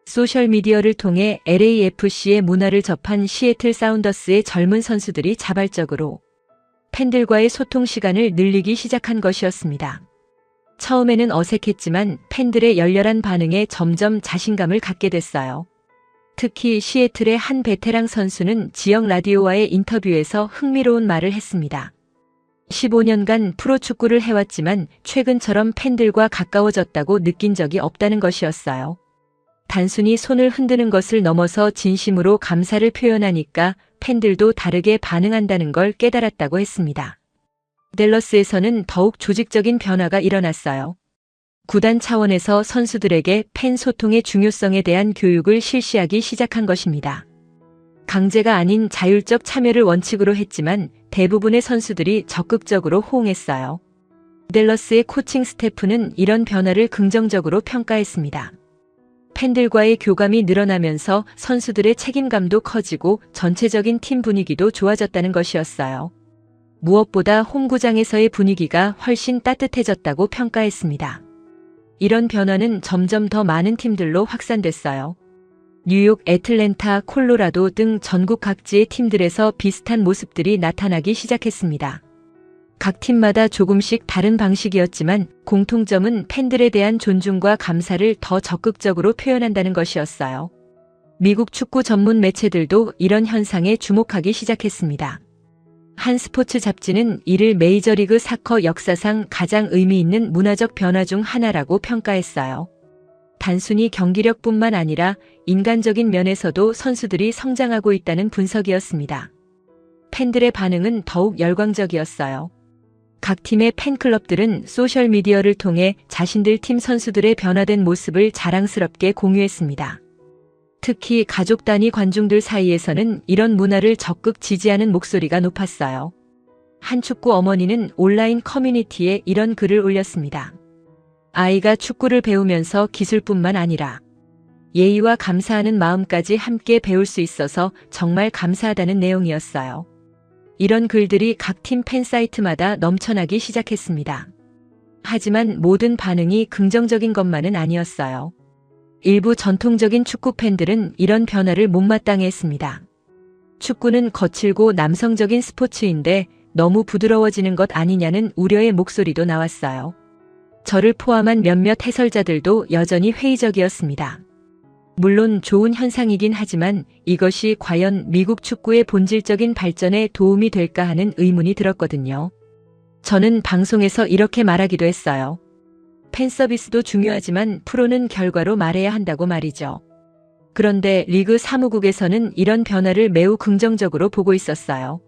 소셜미디어를 통해 LAFC의 문화를 접한 시애틀 사운더스의 젊은 선수들이 자발적으로 팬들과의 소통 시간을 늘리기 시작한 것이었습니다. 처음에는 어색했지만 팬들의 열렬한 반응에 점점 자신감을 갖게 됐어요. 특히 시애틀의 한 베테랑 선수는 지역 라디오와의 인터뷰에서 흥미로운 말을 했습니다. 15년간 프로축구를 해왔지만 최근처럼 팬들과 가까워졌다고 느낀 적이 없다는 것이었어요. 단순히 손을 흔드는 것을 넘어서 진심으로 감사를 표현하니까 팬들도 다르게 반응한다는 걸 깨달았다고 했습니다. 댈러스에서는 더욱 조직적인 변화가 일어났어요. 구단 차원에서 선수들에게 팬 소통의 중요성에 대한 교육을 실시하기 시작한 것입니다. 강제가 아닌 자율적 참여를 원칙으로 했지만 대부분의 선수들이 적극적으로 호응했어요. 댈러스의 코칭 스태프는 이런 변화를 긍정적으로 평가했습니다. 팬들과의 교감이 늘어나면서 선수들의 책임감도 커지고 전체적인 팀 분위기도 좋아졌다는 것이었어요. 무엇보다 홈구장에서의 분위기가 훨씬 따뜻해졌다고 평가했습니다. 이런 변화는 점점 더 많은 팀들로 확산됐어요. 뉴욕, 애틀랜타, 콜로라도 등 전국 각지의 팀들에서 비슷한 모습들이 나타나기 시작했습니다. 각 팀마다 조금씩 다른 방식이었지만 공통점은 팬들에 대한 존중과 감사를 더 적극적으로 표현한다는 것이었어요. 미국 축구 전문 매체들도 이런 현상에 주목하기 시작했습니다. 한 스포츠 잡지는 이를 메이저리그 사커 역사상 가장 의미 있는 문화적 변화 중 하나라고 평가했어요. 단순히 경기력뿐만 아니라 인간적인 면에서도 선수들이 성장하고 있다는 분석이었습니다. 팬들의 반응은 더욱 열광적이었어요. 각 팀의 팬클럽들은 소셜미디어를 통해 자신들 팀 선수들의 변화된 모습을 자랑스럽게 공유했습니다. 특히 가족 단위 관중들 사이에서는 이런 문화를 적극 지지하는 목소리가 높았어요. 한 축구 어머니는 온라인 커뮤니티에 이런 글을 올렸습니다. 아이가 축구를 배우면서 기술뿐만 아니라 예의와 감사하는 마음까지 함께 배울 수 있어서 정말 감사하다는 내용이었어요. 이런 글들이 각 팀 팬사이트마다 넘쳐나기 시작했습니다. 하지만 모든 반응이 긍정적인 것만은 아니었어요. 일부 전통적인 축구 팬들은 이런 변화를 못마땅해했습니다. 축구는 거칠고 남성적인 스포츠인데 너무 부드러워지는 것 아니냐는 우려의 목소리도 나왔어요. 저를 포함한 몇몇 해설자들도 여전히 회의적이었습니다. 물론 좋은 현상이긴 하지만 이것이 과연 미국 축구의 본질적인 발전에 도움이 될까 하는 의문이 들었거든요. 저는 방송에서 이렇게 말하기도 했어요. 팬 서비스도 중요하지만 프로는 결과로 말해야 한다고 말이죠. 그런데 리그 사무국에서는 이런 변화를 매우 긍정적으로 보고 있었어요.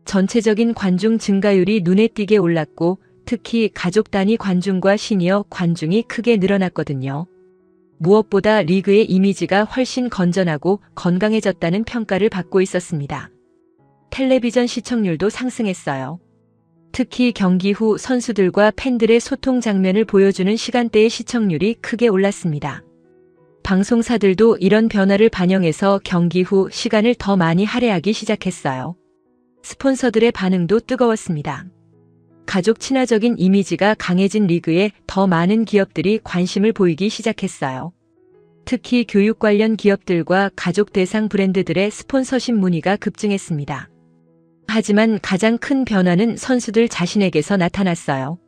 전체적인 관중 증가율이 눈에 띄게 올랐고 특히 가족 단위 관중과 시니어 관중이 크게 늘어났거든요. 무엇보다 리그의 이미지가 훨씬 건전하고 건강해졌다는 평가를 받고 있었습니다. 텔레비전 시청률도 상승했어요. 특히 경기 후 선수들과 팬들의 소통 장면을 보여주는 시간대의 시청률이 크게 올랐습니다. 방송사들도 이런 변화를 반영해서 경기 후 시간을 더 많이 할애하기 시작했어요. 스폰서들의 반응도 뜨거웠습니다. 가족 친화적인 이미지가 강해진 리그에 더 많은 기업들이 관심을 보이기 시작했어요. 특히 교육 관련 기업들과 가족 대상 브랜드들의 스폰서십 문의가 급증했습니다. 하지만 가장 큰 변화는 선수들 자신에게서 나타났어요.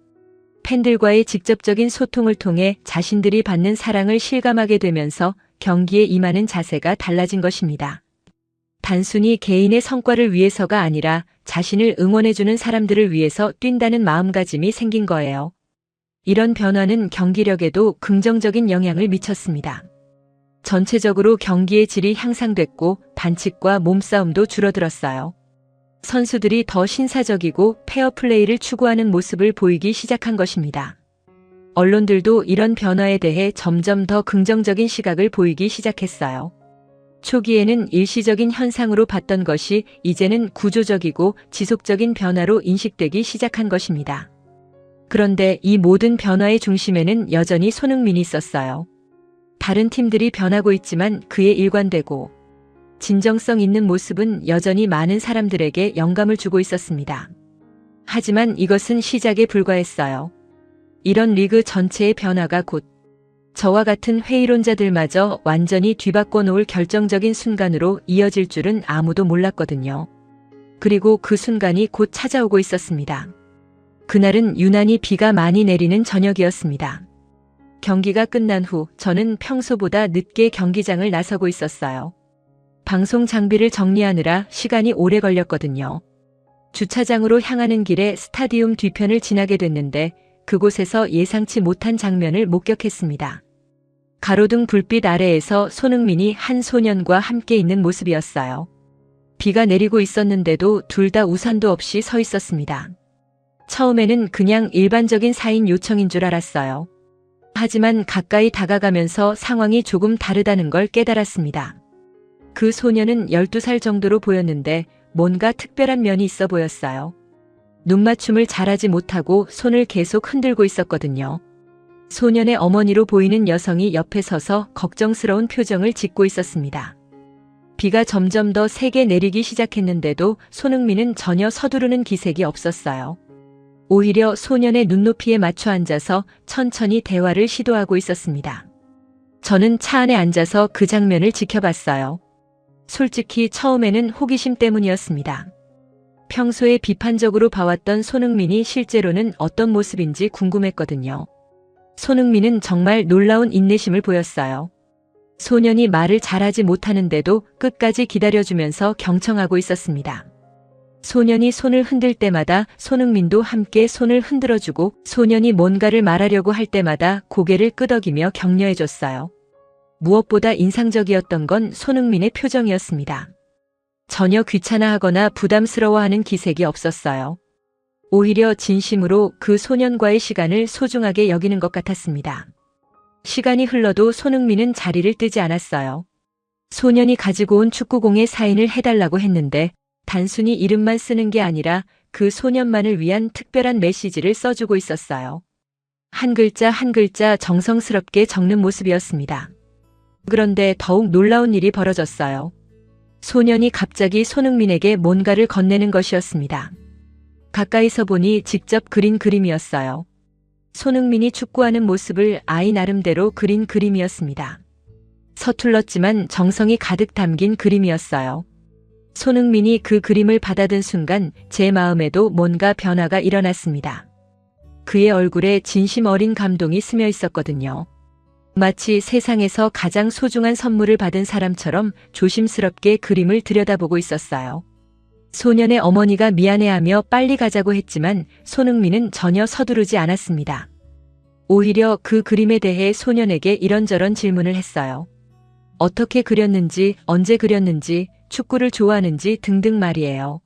팬들과의 직접적인 소통을 통해 자신들이 받는 사랑을 실감하게 되면서 경기에 임하는 자세가 달라진 것입니다. 단순히 개인의 성과를 위해서가 아니라 자신을 응원해주는 사람들을 위해서 뛴다는 마음가짐이 생긴 거예요. 이런 변화는 경기력에도 긍정적인 영향을 미쳤습니다. 전체적으로 경기의 질이 향상됐고 반칙과 몸싸움도 줄어들었어요. 선수들이 더 신사적이고 페어플레이를 추구하는 모습을 보이기 시작한 것입니다. 언론들도 이런 변화에 대해 점점 더 긍정적인 시각을 보이기 시작했어요. 초기에는 일시적인 현상으로 봤던 것이 이제는 구조적이고 지속적인 변화로 인식되기 시작한 것입니다. 그런데 이 모든 변화의 중심에는 여전히 손흥민이 있었어요. 다른 팀들이 변하고 있지만 그의 일관되고 진정성 있는 모습은 여전히 많은 사람들에게 영감을 주고 있었습니다. 하지만 이것은 시작에 불과했어요. 이런 리그 전체의 변화가 곧 저와 같은 회의론자들마저 완전히 뒤바꿔 놓을 결정적인 순간으로 이어질 줄은 아무도 몰랐거든요. 그리고 그 순간이 곧 찾아오고 있었습니다. 그날은 유난히 비가 많이 내리는 저녁이었습니다. 경기가 끝난 후 저는 평소보다 늦게 경기장을 나서고 있었어요. 방송 장비를 정리하느라 시간이 오래 걸렸거든요. 주차장으로 향하는 길에 스타디움 뒤편을 지나게 됐는데 그곳에서 예상치 못한 장면을 목격했습니다. 가로등 불빛 아래에서 손흥민이 한 소년과 함께 있는 모습이었어요. 비가 내리고 있었는데도 둘 다 우산도 없이 서 있었습니다. 처음에는 그냥 일반적인 사인 요청인 줄 알았어요. 하지만 가까이 다가가면서 상황이 조금 다르다는 걸 깨달았습니다. 그 소년은 12살 정도로 보였는데 뭔가 특별한 면이 있어 보였어요. 눈맞춤을 잘하지 못하고 손을 계속 흔들고 있었거든요. 소년의 어머니로 보이는 여성이 옆에 서서 걱정스러운 표정을 짓고 있었습니다. 비가 점점 더 세게 내리기 시작했는데도 손흥민은 전혀 서두르는 기색이 없었어요. 오히려 소년의 눈높이에 맞춰 앉아서 천천히 대화를 시도하고 있었습니다. 저는 차 안에 앉아서 그 장면을 지켜봤어요. 솔직히 처음에는 호기심 때문이었습니다. 평소에 비판적으로 봐왔던 손흥민이 실제로는 어떤 모습인지 궁금했거든요. 손흥민은 정말 놀라운 인내심을 보였어요. 소년이 말을 잘하지 못하는데도 끝까지 기다려주면서 경청하고 있었습니다. 소년이 손을 흔들 때마다 손흥민도 함께 손을 흔들어주고 소년이 뭔가를 말하려고 할 때마다 고개를 끄덕이며 격려해줬어요. 무엇보다 인상적이었던 건 손흥민의 표정이었습니다. 전혀 귀찮아하거나 부담스러워하는 기색이 없었어요. 오히려 진심으로 그 소년과의 시간을 소중하게 여기는 것 같았습니다. 시간이 흘러도 손흥민은 자리를 뜨지 않았어요. 소년이 가지고 온 축구공에 사인을 해달라고 했는데 단순히 이름만 쓰는 게 아니라 그 소년만을 위한 특별한 메시지를 써주고 있었어요. 한 글자 한 글자 정성스럽게 적는 모습이었습니다. 그런데 더욱 놀라운 일이 벌어졌어요. 소년이 갑자기 손흥민에게 뭔가를 건네는 것이었습니다. 가까이서 보니 직접 그린 그림이었어요. 손흥민이 축구하는 모습을 아이 나름대로 그린 그림이었습니다. 서툴렀지만 정성이 가득 담긴 그림이었어요. 손흥민이 그 그림을 받아든 순간 제 마음에도 뭔가 변화가 일어났습니다. 그의 얼굴에 진심 어린 감동이 스며 있었거든요. 마치 세상에서 가장 소중한 선물을 받은 사람처럼 조심스럽게 그림을 들여다보고 있었어요. 소년의 어머니가 미안해하며 빨리 가자고 했지만 손흥민은 전혀 서두르지 않았습니다. 오히려 그 그림에 대해 소년에게 이런저런 질문을 했어요. 어떻게 그렸는지, 언제 그렸는지, 축구를 좋아하는지 등등 말이에요.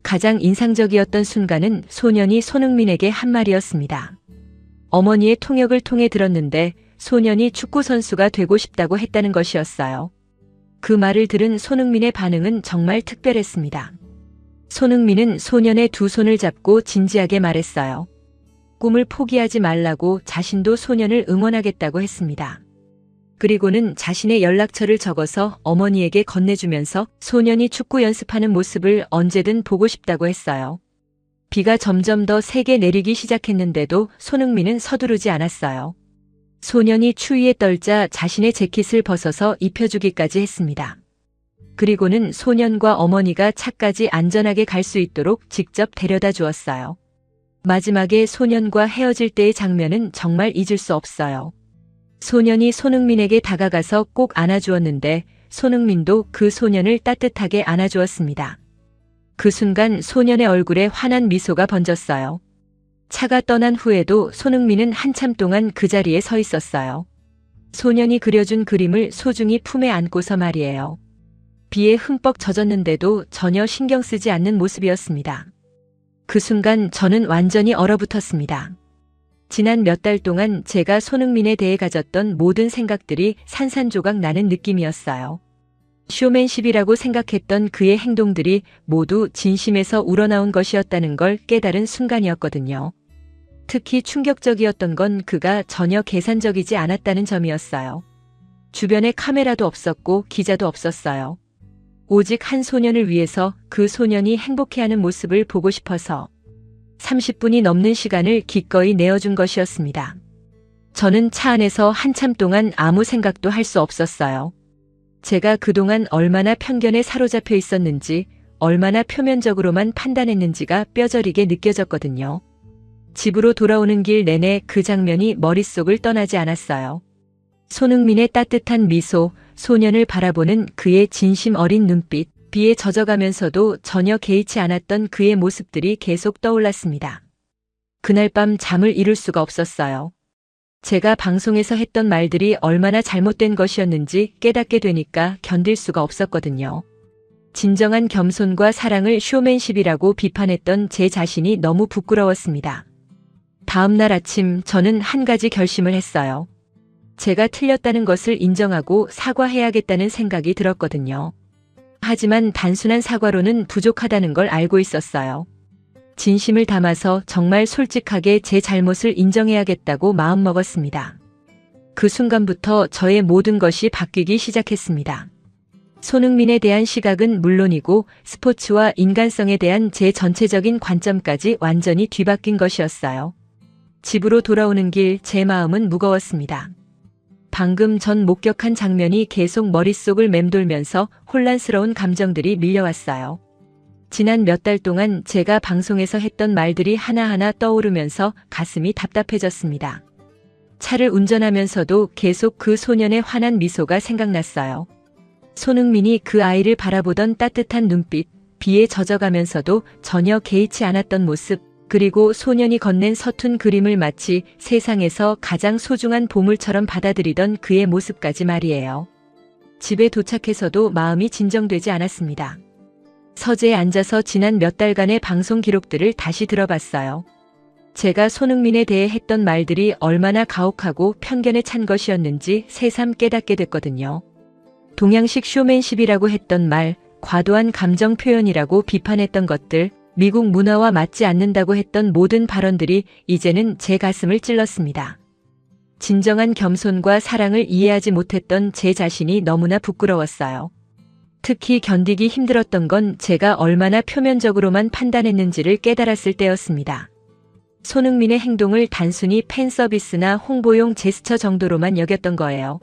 가장 인상적이었던 순간은 소년이 손흥민에게 한 말이었습니다. 어머니의 통역을 통해 들었는데 소년이 축구선수가 되고 싶다고 했다는 것이었어요. 그 말을 들은 손흥민의 반응은 정말 특별했습니다. 손흥민은 소년의 두 손을 잡고 진지하게 말했어요. 꿈을 포기하지 말라고 자신도 소년을 응원하겠다고 했습니다. 그리고는 자신의 연락처를 적어서 어머니에게 건네주면서 소년이 축구 연습하는 모습을 언제든 보고 싶다고 했어요. 비가 점점 더 세게 내리기 시작했는데도 손흥민은 서두르지 않았어요. 소년이 추위에 떨자 자신의 재킷을 벗어서 입혀주기까지 했습니다. 그리고는 소년과 어머니가 차까지 안전하게 갈 수 있도록 직접 데려다 주었어요. 마지막에 소년과 헤어질 때의 장면은 정말 잊을 수 없어요. 소년이 손흥민에게 다가가서 꼭 안아주었는데 손흥민도 그 소년을 따뜻하게 안아주었습니다. 그 순간 소년의 얼굴에 환한 미소가 번졌어요. 차가 떠난 후에도 손흥민은 한참 동안 그 자리에 서 있었어요. 소년이 그려준 그림을 소중히 품에 안고서 말이에요. 비에 흠뻑 젖었는데도 전혀 신경 쓰지 않는 모습이었습니다. 그 순간 저는 완전히 얼어붙었습니다. 지난 몇 달 동안 제가 손흥민에 대해 가졌던 모든 생각들이 산산조각 나는 느낌이었어요. 쇼맨십이라고 생각했던 그의 행동들이 모두 진심에서 우러나온 것이었다는 걸 깨달은 순간이었거든요. 특히 충격적이었던 건 그가 전혀 계산적이지 않았다는 점이었어요. 주변에 카메라도 없었고 기자도 없었어요. 오직 한 소년을 위해서 그 소년이 행복해하는 모습을 보고 싶어서 30분이 넘는 시간을 기꺼이 내어준 것이었습니다. 저는 차 안에서 한참 동안 아무 생각도 할 수 없었어요. 제가 그동안 얼마나 편견에 사로잡혀 있었는지, 얼마나 표면적으로만 판단했는지가 뼈저리게 느껴졌거든요. 집으로 돌아오는 길 내내 그 장면이 머릿속을 떠나지 않았어요. 손흥민의 따뜻한 미소, 소년을 바라보는 그의 진심 어린 눈빛, 비에 젖어가면서도 전혀 개의치 않았던 그의 모습들이 계속 떠올랐습니다. 그날 밤 잠을 이룰 수가 없었어요. 제가 방송에서 했던 말들이 얼마나 잘못된 것이었는지 깨닫게 되니까 견딜 수가 없었거든요. 진정한 겸손과 사랑을 쇼맨십이라고 비판했던 제 자신이 너무 부끄러웠습니다. 다음 날 아침 저는 한 가지 결심을 했어요. 제가 틀렸다는 것을 인정하고 사과해야겠다는 생각이 들었거든요. 하지만 단순한 사과로는 부족하다는 걸 알고 있었어요. 진심을 담아서 정말 솔직하게 제 잘못을 인정해야겠다고 마음먹었습니다. 그 순간부터 저의 모든 것이 바뀌기 시작했습니다. 손흥민에 대한 시각은 물론이고 스포츠와 인간성에 대한 제 전체적인 관점까지 완전히 뒤바뀐 것이었어요. 집으로 돌아오는 길 제 마음은 무거웠습니다. 방금 전 목격한 장면이 계속 머릿속을 맴돌면서 혼란스러운 감정들이 밀려왔어요. 지난 몇 달 동안 제가 방송에서 했던 말들이 하나하나 떠오르면서 가슴이 답답해졌습니다. 차를 운전하면서도 계속 그 소년의 환한 미소가 생각났어요. 손흥민이 그 아이를 바라보던 따뜻한 눈빛, 비에 젖어가면서도 전혀 개의치 않았던 모습, 그리고 소년이 건넨 서툰 그림을 마치 세상에서 가장 소중한 보물처럼 받아들이던 그의 모습까지 말이에요. 집에 도착해서도 마음이 진정되지 않았습니다. 서재에 앉아서 지난 몇 달간의 방송 기록들을 다시 들어봤어요. 제가 손흥민에 대해 했던 말들이 얼마나 가혹하고 편견에 찬 것이었는지 새삼 깨닫게 됐거든요. 동양식 쇼맨십이라고 했던 말, 과도한 감정 표현이라고 비판했던 것들, 미국 문화와 맞지 않는다고 했던 모든 발언들이 이제는 제 가슴을 찔렀습니다. 진정한 겸손과 사랑을 이해하지 못했던 제 자신이 너무나 부끄러웠어요. 특히 견디기 힘들었던 건 제가 얼마나 표면적으로만 판단했는지를 깨달았을 때였습니다. 손흥민의 행동을 단순히 팬 서비스나 홍보용 제스처 정도로만 여겼던 거예요.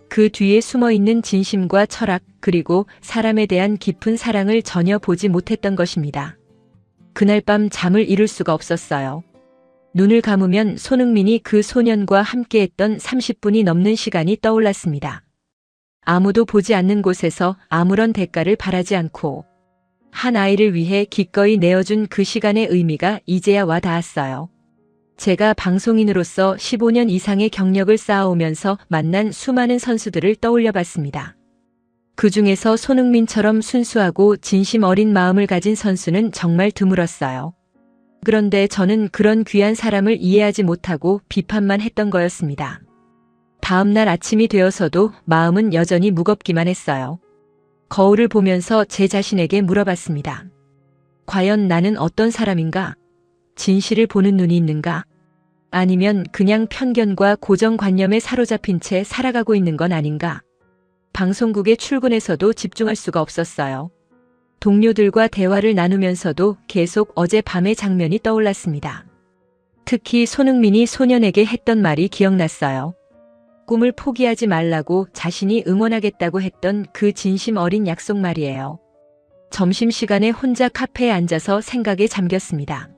그 뒤에 숨어 있는 진심과 철학, 그리고 사람에 대한 깊은 사랑을 전혀 보지 못했던 것입니다. 그날 밤 잠을 이룰 수가 없었어요. 눈을 감으면 손흥민이 그 소년과 함께했던 30분이 넘는 시간이 떠올랐습니다. 아무도 보지 않는 곳에서 아무런 대가를 바라지 않고 한 아이를 위해 기꺼이 내어준 그 시간의 의미가 이제야 와 닿았어요. 제가 방송인으로서 15년 이상의 경력을 쌓아오면서 만난 수많은 선수들을 떠올려 봤습니다. 그 중에서 손흥민처럼 순수하고 진심 어린 마음을 가진 선수는 정말 드물었어요. 그런데 저는 그런 귀한 사람을 이해하지 못하고 비판만 했던 거였습니다. 다음 날 아침이 되어서도 마음은 여전히 무겁기만 했어요. 거울을 보면서 제 자신에게 물어봤습니다. 과연 나는 어떤 사람인가? 진실을 보는 눈이 있는가? 아니면 그냥 편견과 고정관념에 사로잡힌 채 살아가고 있는 건 아닌가? 방송국에 출근해서도 집중할 수가 없었어요. 동료들과 대화를 나누면서도 계속 어젯밤의 장면이 떠올랐습니다. 특히 손흥민이 소년에게 했던 말이 기억났어요. 꿈을 포기하지 말라고 자신이 응원하겠다고 했던 그 진심 어린 약속 말이에요. 점심시간에 혼자 카페에 앉아서 생각에 잠겼습니다.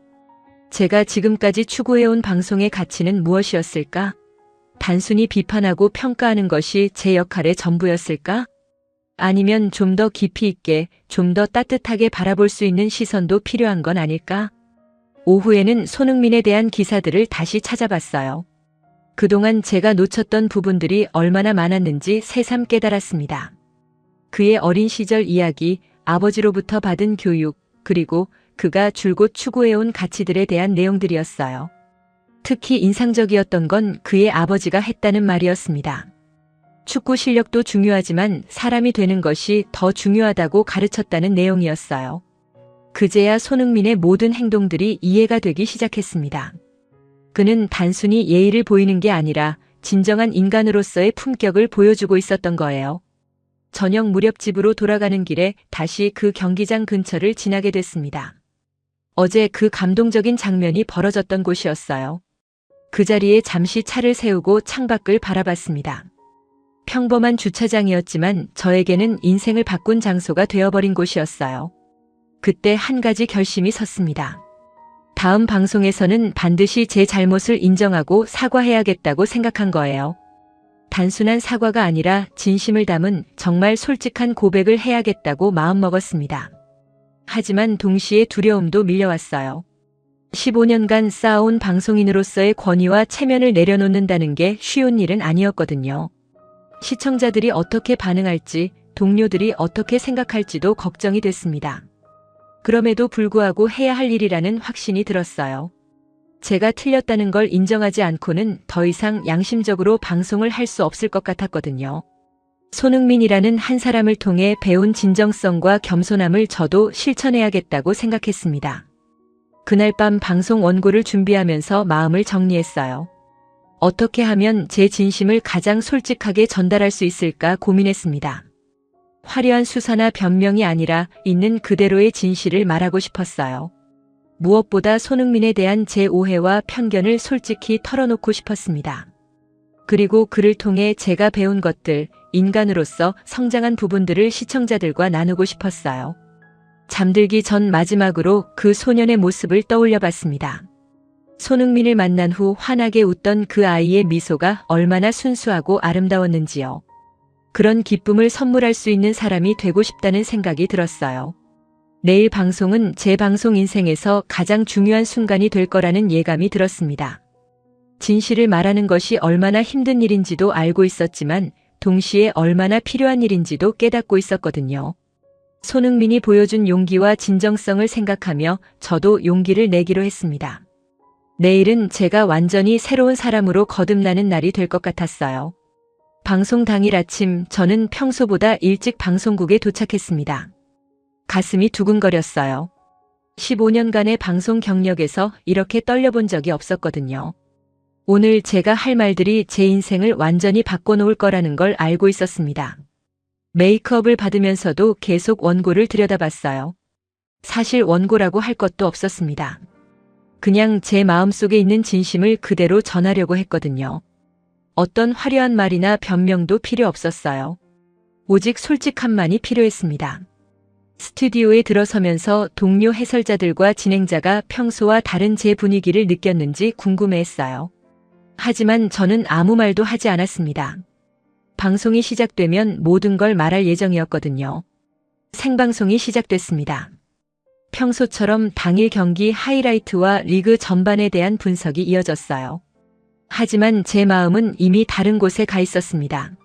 제가 지금까지 추구해온 방송의 가치는 무엇이었을까? 단순히 비판하고 평가하는 것이 제 역할의 전부였을까? 아니면 좀 더 깊이 있게, 좀 더 따뜻하게 바라볼 수 있는 시선도 필요한 건 아닐까? 오후에는 손흥민에 대한 기사들을 다시 찾아봤어요. 그동안 제가 놓쳤던 부분들이 얼마나 많았는지 새삼 깨달았습니다. 그의 어린 시절 이야기, 아버지로부터 받은 교육, 그리고 그가 줄곧 추구해온 가치들에 대한 내용들이었어요. 특히 인상적이었던 건 그의 아버지가 했다는 말이었습니다. 축구 실력도 중요하지만 사람이 되는 것이 더 중요하다고 가르쳤다는 내용이었어요. 그제야 손흥민의 모든 행동들이 이해가 되기 시작했습니다. 그는 단순히 예의를 보이는 게 아니라 진정한 인간으로서의 품격을 보여주고 있었던 거예요. 저녁 무렵 집으로 돌아가는 길에 다시 그 경기장 근처를 지나게 됐습니다. 어제 그 감동적인 장면이 벌어졌던 곳이었어요. 그 자리에 잠시 차를 세우고 창밖을 바라봤습니다. 평범한 주차장이었지만 저에게는 인생을 바꾼 장소가 되어버린 곳이었어요. 그때 한 가지 결심이 섰습니다. 다음 방송에서는 반드시 제 잘못을 인정하고 사과해야겠다고 생각한 거예요. 단순한 사과가 아니라 진심을 담은 정말 솔직한 고백을 해야겠다고 마음먹었습니다. 하지만 동시에 두려움도 밀려왔어요. 15년간 쌓아온 방송인으로서의 권위와 체면을 내려놓는다는 게 쉬운 일은 아니었거든요. 시청자들이 어떻게 반응할지, 동료들이 어떻게 생각할지도 걱정이 됐습니다. 그럼에도 불구하고 해야 할 일이라는 확신이 들었어요. 제가 틀렸다는 걸 인정하지 않고는 더 이상 양심적으로 방송을 할 수 없을 것 같았거든요. 손흥민이라는 한 사람을 통해 배운 진정성과 겸손함을 저도 실천해야겠다고 생각했습니다. 그날 밤 방송 원고를 준비하면서 마음을 정리했어요. 어떻게 하면 제 진심을 가장 솔직하게 전달할 수 있을까 고민했습니다. 화려한 수사나 변명이 아니라 있는 그대로의 진실을 말하고 싶었어요. 무엇보다 손흥민에 대한 제 오해와 편견을 솔직히 털어놓고 싶었습니다. 그리고 그를 통해 제가 배운 것들, 인간으로서 성장한 부분들을 시청자들과 나누고 싶었어요. 잠들기 전 마지막으로 그 소년의 모습을 떠올려 봤습니다. 손흥민을 만난 후 환하게 웃던 그 아이의 미소가 얼마나 순수하고 아름다웠는지요. 그런 기쁨을 선물할 수 있는 사람이 되고 싶다는 생각이 들었어요. 내일 방송은 제 방송 인생에서 가장 중요한 순간이 될 거라는 예감이 들었습니다. 진실을 말하는 것이 얼마나 힘든 일인지도 알고 있었지만 동시에 얼마나 필요한 일인지도 깨닫고 있었거든요. 손흥민이 보여준 용기와 진정성을 생각하며 저도 용기를 내기로 했습니다. 내일은 제가 완전히 새로운 사람으로 거듭나는 날이 될 것 같았어요. 방송 당일 아침 저는 평소보다 일찍 방송국에 도착했습니다. 가슴이 두근거렸어요. 15년간의 방송 경력에서 이렇게 떨려본 적이 없었거든요. 오늘 제가 할 말들이 제 인생을 완전히 바꿔놓을 거라는 걸 알고 있었습니다. 메이크업을 받으면서도 계속 원고를 들여다봤어요. 사실 원고라고 할 것도 없었습니다. 그냥 제 마음속에 있는 진심을 그대로 전하려고 했거든요. 어떤 화려한 말이나 변명도 필요 없었어요. 오직 솔직함만이 필요했습니다. 스튜디오에 들어서면서 동료 해설자들과 진행자가 평소와 다른 제 분위기를 느꼈는지 궁금해했어요. 하지만 저는 아무 말도 하지 않았습니다. 방송이 시작되면 모든 걸 말할 예정이었거든요. 생방송이 시작됐습니다. 평소처럼 당일 경기 하이라이트와 리그 전반에 대한 분석이 이어졌어요. 하지만 제 마음은 이미 다른 곳에 가 있었습니다.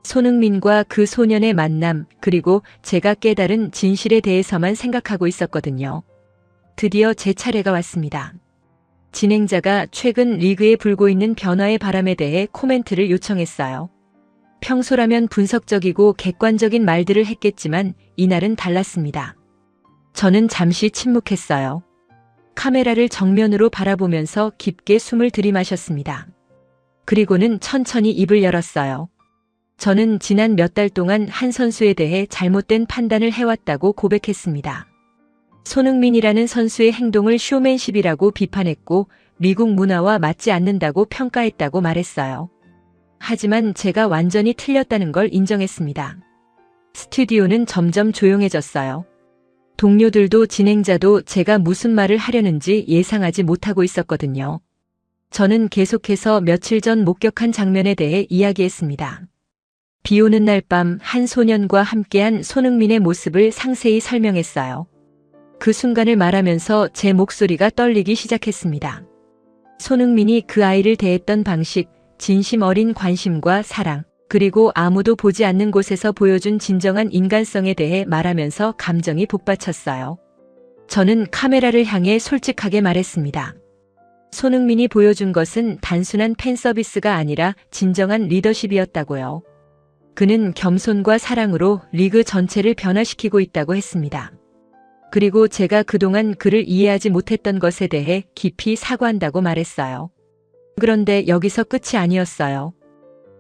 손흥민과 그 소년의 만남, 그리고 제가 깨달은 진실에 대해서만 생각하고 있었거든요. 드디어 제 차례가 왔습니다. 진행자가 최근 리그에 불고 있는 변화의 바람에 대해 코멘트를 요청했어요. 평소라면 분석적이고 객관적인 말들을 했겠지만 이날은 달랐습니다. 저는 잠시 침묵했어요. 카메라를 정면으로 바라보면서 깊게 숨을 들이마셨습니다. 그리고는 천천히 입을 열었어요. 저는 지난 몇 달 동안 한 선수에 대해 잘못된 판단을 해왔다고 고백했습니다. 손흥민이라는 선수의 행동을 쇼맨십이라고 비판했고 미국 문화와 맞지 않는다고 평가했다고 말했어요. 하지만 제가 완전히 틀렸다는 걸 인정했습니다. 스튜디오는 점점 조용해졌어요. 동료들도 진행자도 제가 무슨 말을 하려는지 예상하지 못하고 있었거든요. 저는 계속해서 며칠 전 목격한 장면에 대해 이야기했습니다. 비 오는 날 밤 한 소년과 함께한 손흥민의 모습을 상세히 설명했어요. 그 순간을 말하면서 제 목소리가 떨리기 시작했습니다. 손흥민이 그 아이를 대했던 방식, 진심 어린 관심과 사랑, 그리고 아무도 보지 않는 곳에서 보여준 진정한 인간성에 대해 말하면서 감정이 북받쳤어요. 저는 카메라를 향해 솔직하게 말했습니다. 손흥민이 보여준 것은 단순한 팬 서비스가 아니라 진정한 리더십이었다고요. 그는 겸손과 사랑으로 리그 전체를 변화시키고 있다고 했습니다. 그리고 제가 그동안 그를 이해하지 못했던 것에 대해 깊이 사과한다고 말했어요. 그런데 여기서 끝이 아니었어요.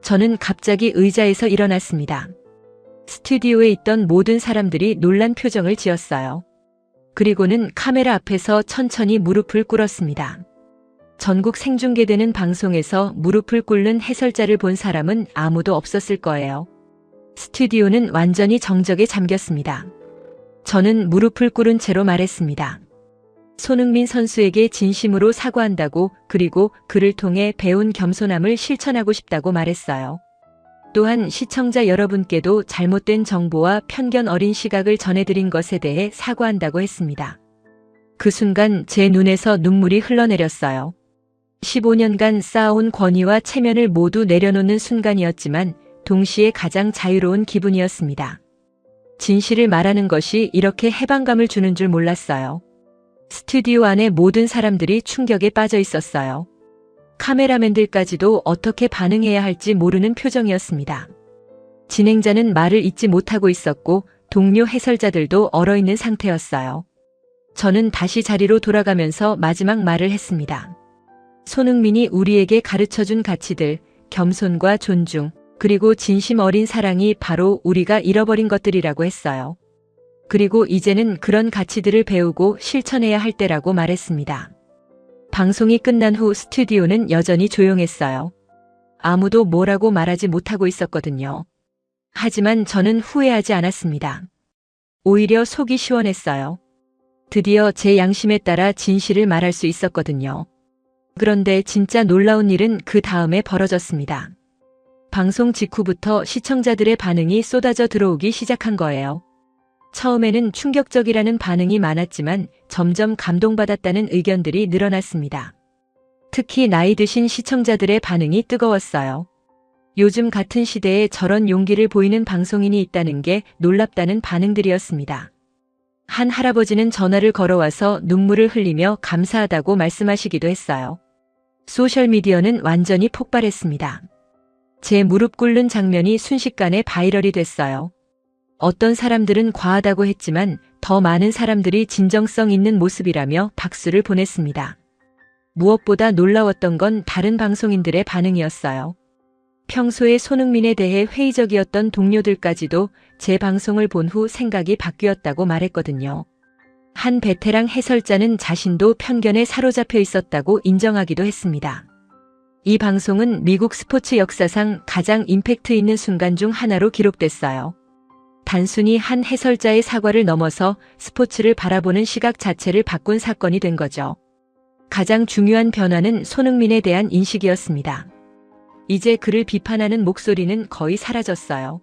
저는 갑자기 의자에서 일어났습니다. 스튜디오에 있던 모든 사람들이 놀란 표정을 지었어요. 그리고는 카메라 앞에서 천천히 무릎을 꿇었습니다. 전국 생중계되는 방송에서 무릎을 꿇는 해설자를 본 사람은 아무도 없었을 거예요. 스튜디오는 완전히 정적에 잠겼습니다. 저는 무릎을 꿇은 채로 말했습니다. 손흥민 선수에게 진심으로 사과한다고, 그리고 그를 통해 배운 겸손함을 실천하고 싶다고 말했어요. 또한 시청자 여러분께도 잘못된 정보와 편견 어린 시각을 전해드린 것에 대해 사과한다고 했습니다. 그 순간 제 눈에서 눈물이 흘러내렸어요. 15년간 쌓아온 권위와 체면을 모두 내려놓는 순간이었지만 동시에 가장 자유로운 기분이었습니다. 진실을 말하는 것이 이렇게 해방감을 주는 줄 몰랐어요. 스튜디오 안의 모든 사람들이 충격에 빠져 있었어요. 카메라맨들까지도 어떻게 반응해야 할지 모르는 표정이었습니다. 진행자는 말을 잇지 못하고 있었고 동료 해설자들도 얼어있는 상태였어요. 저는 다시 자리로 돌아가면서 마지막 말을 했습니다. 손흥민이 우리에게 가르쳐준 가치들, 겸손과 존중, 그리고 진심 어린 사랑이 바로 우리가 잃어버린 것들이라고 했어요. 그리고 이제는 그런 가치들을 배우고 실천해야 할 때라고 말했습니다. 방송이 끝난 후 스튜디오는 여전히 조용했어요. 아무도 뭐라고 말하지 못하고 있었거든요. 하지만 저는 후회하지 않았습니다. 오히려 속이 시원했어요. 드디어 제 양심에 따라 진실을 말할 수 있었거든요. 그런데 진짜 놀라운 일은 그 다음에 벌어졌습니다. 방송 직후부터 시청자들의 반응이 쏟아져 들어오기 시작한 거예요. 처음에는 충격적이라는 반응이 많았지만 점점 감동받았다는 의견들이 늘어났습니다. 특히 나이 드신 시청자들의 반응이 뜨거웠어요. 요즘 같은 시대에 저런 용기를 보이는 방송인이 있다는 게 놀랍다는 반응들이었습니다. 한 할아버지는 전화를 걸어와서 눈물을 흘리며 감사하다고 말씀하시기도 했어요. 소셜미디어는 완전히 폭발했습니다. 제 무릎 꿇는 장면이 순식간에 바이럴이 됐어요. 어떤 사람들은 과하다고 했지만 더 많은 사람들이 진정성 있는 모습이라며 박수를 보냈습니다. 무엇보다 놀라웠던 건 다른 방송인들의 반응이었어요. 평소에 손흥민에 대해 회의적이었던 동료들까지도 제 방송을 본 후 생각이 바뀌었다고 말했거든요. 한 베테랑 해설자는 자신도 편견에 사로잡혀 있었다고 인정하기도 했습니다. 이 방송은 미국 스포츠 역사상 가장 임팩트 있는 순간 중 하나로 기록됐어요. 단순히 한 해설자의 사과를 넘어서 스포츠를 바라보는 시각 자체를 바꾼 사건이 된 거죠. 가장 중요한 변화는 손흥민에 대한 인식이었습니다. 이제 그를 비판하는 목소리는 거의 사라졌어요.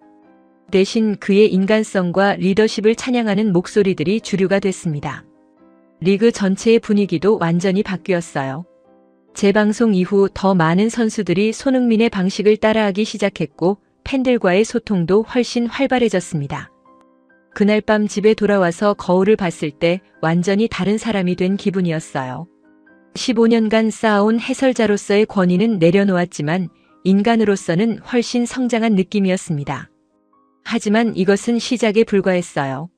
대신 그의 인간성과 리더십을 찬양하는 목소리들이 주류가 됐습니다. 리그 전체의 분위기도 완전히 바뀌었어요. 재방송 이후 더 많은 선수들이 손흥민의 방식을 따라하기 시작했고 팬들과의 소통도 훨씬 활발해졌습니다. 그날 밤 집에 돌아와서 거울을 봤을 때 완전히 다른 사람이 된 기분이었어요. 15년간 쌓아온 해설자로서의 권위는 내려놓았지만 인간으로서는 훨씬 성장한 느낌이었습니다. 하지만 이것은 시작에 불과했어요.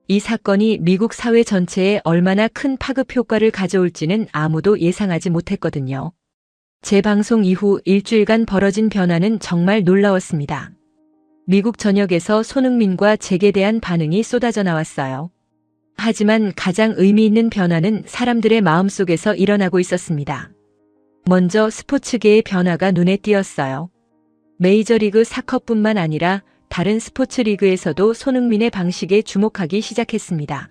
이 사건이 미국 사회 전체에 얼마나 큰 파급 효과를 가져올지는 아무도 예상하지 못했거든요. 재방송 이후 일주일간 벌어진 변화는 정말 놀라웠습니다. 미국 전역에서 손흥민과 잭에 대한 반응이 쏟아져 나왔어요. 하지만 가장 의미 있는 변화는 사람들의 마음속에서 일어나고 있었습니다. 먼저 스포츠계의 변화가 눈에 띄었어요. 메이저리그 사커뿐만 아니라 다른 스포츠 리그에서도 손흥민의 방식에 주목하기 시작했습니다.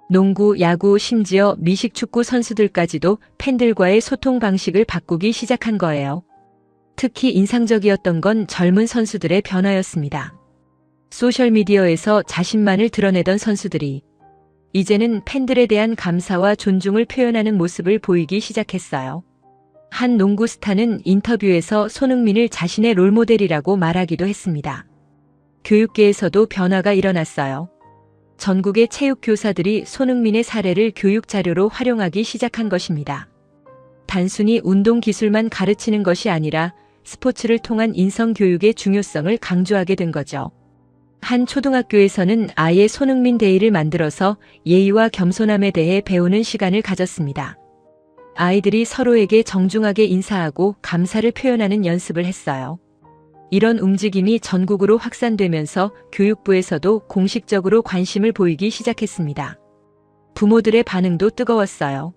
농구, 야구, 심지어 미식축구 선수들까지도 팬들과의 소통 방식을 바꾸기 시작한 거예요. 특히 인상적이었던 건 젊은 선수들의 변화였습니다. 소셜미디어에서 자신만을 드러내던 선수들이 이제는 팬들에 대한 감사와 존중을 표현하는 모습을 보이기 시작했어요. 한 농구 스타는 인터뷰에서 손흥민을 자신의 롤모델이라고 말하기도 했습니다. 교육계에서도 변화가 일어났어요. 전국의 체육교사들이 손흥민의 사례를 교육 자료로 활용하기 시작한 것입니다. 단순히 운동 기술만 가르치는 것이 아니라 스포츠를 통한 인성교육의 중요성을 강조하게 된 거죠. 한 초등학교에서는 아예 손흥민 데이를 만들어서 예의와 겸손함에 대해 배우는 시간을 가졌습니다. 아이들이 서로에게 정중하게 인사하고 감사를 표현하는 연습을 했어요. 이런 움직임이 전국으로 확산되면서 교육부에서도 공식적으로 관심을 보이기 시작했습니다. 부모들의 반응도 뜨거웠어요.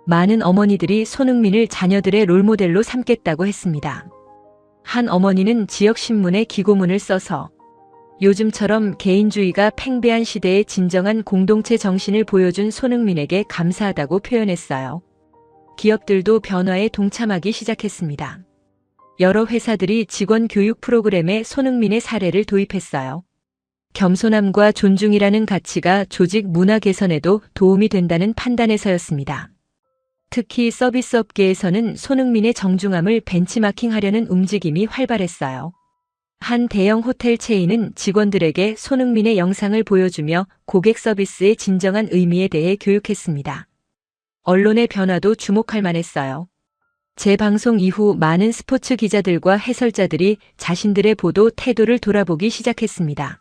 많은 어머니들이 손흥민을 자녀들의 롤모델로 삼겠다고 했습니다. 한 어머니는 지역신문에 기고문을 써서 요즘처럼 개인주의가 팽배한 시대의 진정한 공동체 정신을 보여준 손흥민에게 감사하다고 표현했어요. 기업들도 변화에 동참하기 시작했습니다. 여러 회사들이 직원 교육 프로그램에 손흥민의 사례를 도입했어요. 겸손함과 존중이라는 가치가 조직 문화 개선에도 도움이 된다는 판단에서였습니다. 특히 서비스 업계에서는 손흥민의 정중함을 벤치마킹하려는 움직임이 활발했어요. 한 대형 호텔 체인은 직원들에게 손흥민의 영상을 보여주며 고객 서비스의 진정한 의미에 대해 교육했습니다. 언론의 변화도 주목할 만했어요. 재방송 이후 많은 스포츠 기자들과 해설자들이 자신들의 보도 태도를 돌아보기 시작했습니다.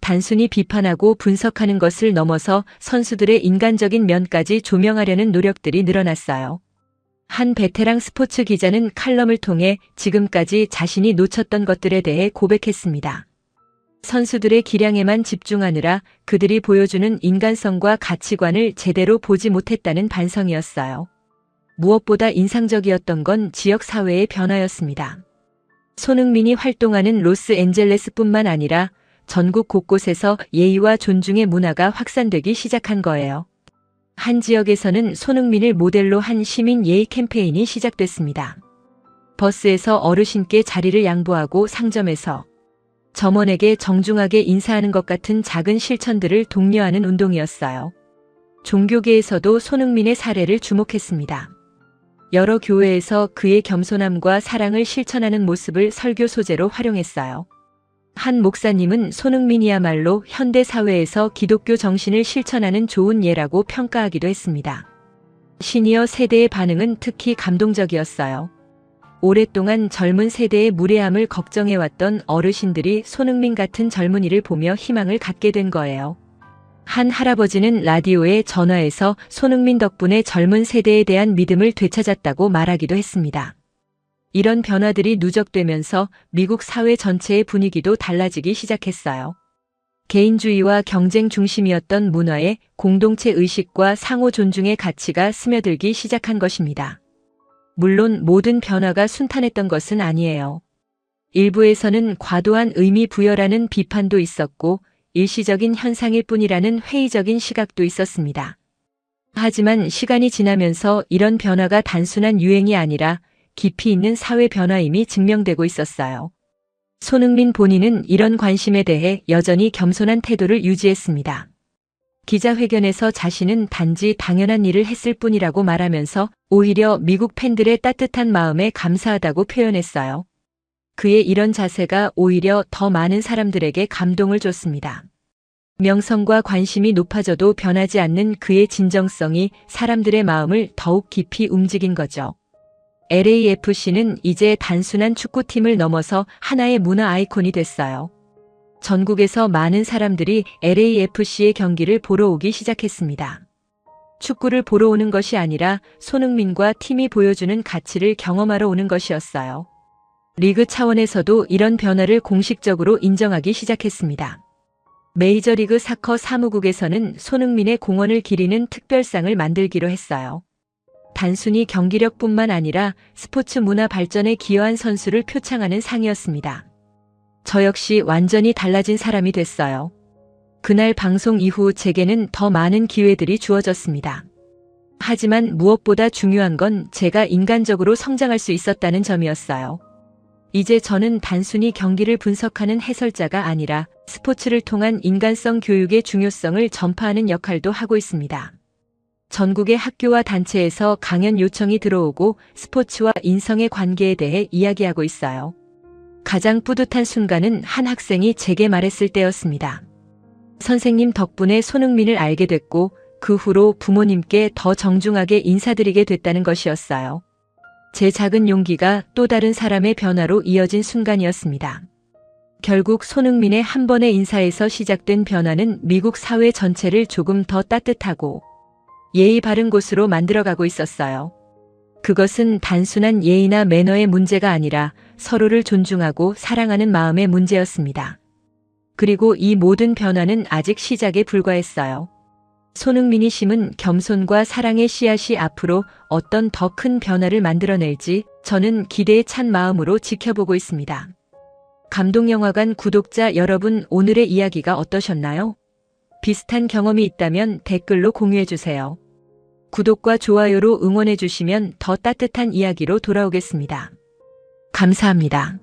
단순히 비판하고 분석하는 것을 넘어서 선수들의 인간적인 면까지 조명하려는 노력들이 늘어났어요. 한 베테랑 스포츠 기자는 칼럼을 통해 지금까지 자신이 놓쳤던 것들에 대해 고백했습니다. 선수들의 기량에만 집중하느라 그들이 보여주는 인간성과 가치관을 제대로 보지 못했다는 반성이었어요. 무엇보다 인상적이었던 건 지역 사회의 변화였습니다. 손흥민이 활동하는 로스앤젤레스뿐만 아니라 전국 곳곳에서 예의와 존중의 문화가 확산되기 시작한 거예요. 한 지역에서는 손흥민을 모델로 한 시민 예의 캠페인이 시작됐습니다. 버스에서 어르신께 자리를 양보하고 상점에서 점원에게 정중하게 인사하는 것 같은 작은 실천들을 독려하는 운동이었어요. 종교계에서도 손흥민의 사례를 주목했습니다. 여러 교회에서 그의 겸손함과 사랑을 실천하는 모습을 설교 소재로 활용했어요. 한 목사님은 손흥민이야말로 현대 사회에서 기독교 정신을 실천하는 좋은 예라고 평가하기도 했습니다. 시니어 세대의 반응은 특히 감동적이었어요. 오랫동안 젊은 세대의 무례함을 걱정해왔던 어르신들이 손흥민 같은 젊은이를 보며 희망을 갖게 된 거예요. 한 할아버지는 라디오의 전화에서 손흥민 덕분에 젊은 세대에 대한 믿음을 되찾았다고 말하기도 했습니다. 이런 변화들이 누적되면서 미국 사회 전체의 분위기도 달라지기 시작했어요. 개인주의와 경쟁 중심이었던 문화에 공동체 의식과 상호 존중의 가치가 스며들기 시작한 것입니다. 물론 모든 변화가 순탄했던 것은 아니에요. 일부에서는 과도한 의미 부여라는 비판도 있었고 일시적인 현상일 뿐이라는 회의적인 시각도 있었습니다. 하지만 시간이 지나면서 이런 변화가 단순한 유행이 아니라 깊이 있는 사회 변화임이 증명되고 있었어요. 손흥민 본인은 이런 관심에 대해 여전히 겸손한 태도를 유지했습니다. 기자회견에서 자신은 단지 당연한 일을 했을 뿐이라고 말하면서 오히려 미국 팬들의 따뜻한 마음에 감사하다고 표현했어요. 그의 이런 자세가 오히려 더 많은 사람들에게 감동을 줬습니다. 명성과 관심이 높아져도 변하지 않는 그의 진정성이 사람들의 마음을 더욱 깊이 움직인 거죠. LAFC는 이제 단순한 축구팀을 넘어서 하나의 문화 아이콘이 됐어요. 전국에서 많은 사람들이 LAFC의 경기를 보러 오기 시작했습니다. 축구를 보러 오는 것이 아니라 손흥민과 팀이 보여주는 가치를 경험하러 오는 것이었어요. 리그 차원에서도 이런 변화를 공식적으로 인정하기 시작했습니다. 메이저리그 사커 사무국에서는 손흥민의 공헌을 기리는 특별상을 만들기로 했어요. 단순히 경기력뿐만 아니라 스포츠 문화 발전에 기여한 선수를 표창하는 상이었습니다. 저 역시 완전히 달라진 사람이 됐어요. 그날 방송 이후 제게는 더 많은 기회들이 주어졌습니다. 하지만 무엇보다 중요한 건 제가 인간적으로 성장할 수 있었다는 점이었어요. 이제 저는 단순히 경기를 분석하는 해설자가 아니라 스포츠를 통한 인간성 교육의 중요성을 전파하는 역할도 하고 있습니다. 전국의 학교와 단체에서 강연 요청이 들어오고 스포츠와 인성의 관계에 대해 이야기하고 있어요. 가장 뿌듯한 순간은 한 학생이 제게 말했을 때였습니다. 선생님 덕분에 손흥민을 알게 됐고 그 후로 부모님께 더 정중하게 인사드리게 됐다는 것이었어요. 제 작은 용기가 또 다른 사람의 변화로 이어진 순간이었습니다. 결국 손흥민의 한 번의 인사에서 시작된 변화는 미국 사회 전체를 조금 더 따뜻하고 예의 바른 곳으로 만들어가고 있었어요. 그것은 단순한 예의나 매너의 문제가 아니라 서로를 존중하고 사랑하는 마음의 문제였습니다. 그리고 이 모든 변화는 아직 시작에 불과했어요. 손흥민이 심은 겸손과 사랑의 씨앗이 앞으로 어떤 더 큰 변화를 만들어낼지 저는 기대에 찬 마음으로 지켜보고 있습니다. 감동영화관 구독자 여러분, 오늘의 이야기가 어떠셨나요? 비슷한 경험이 있다면 댓글로 공유해주세요. 구독과 좋아요로 응원해주시면 더 따뜻한 이야기로 돌아오겠습니다. 감사합니다.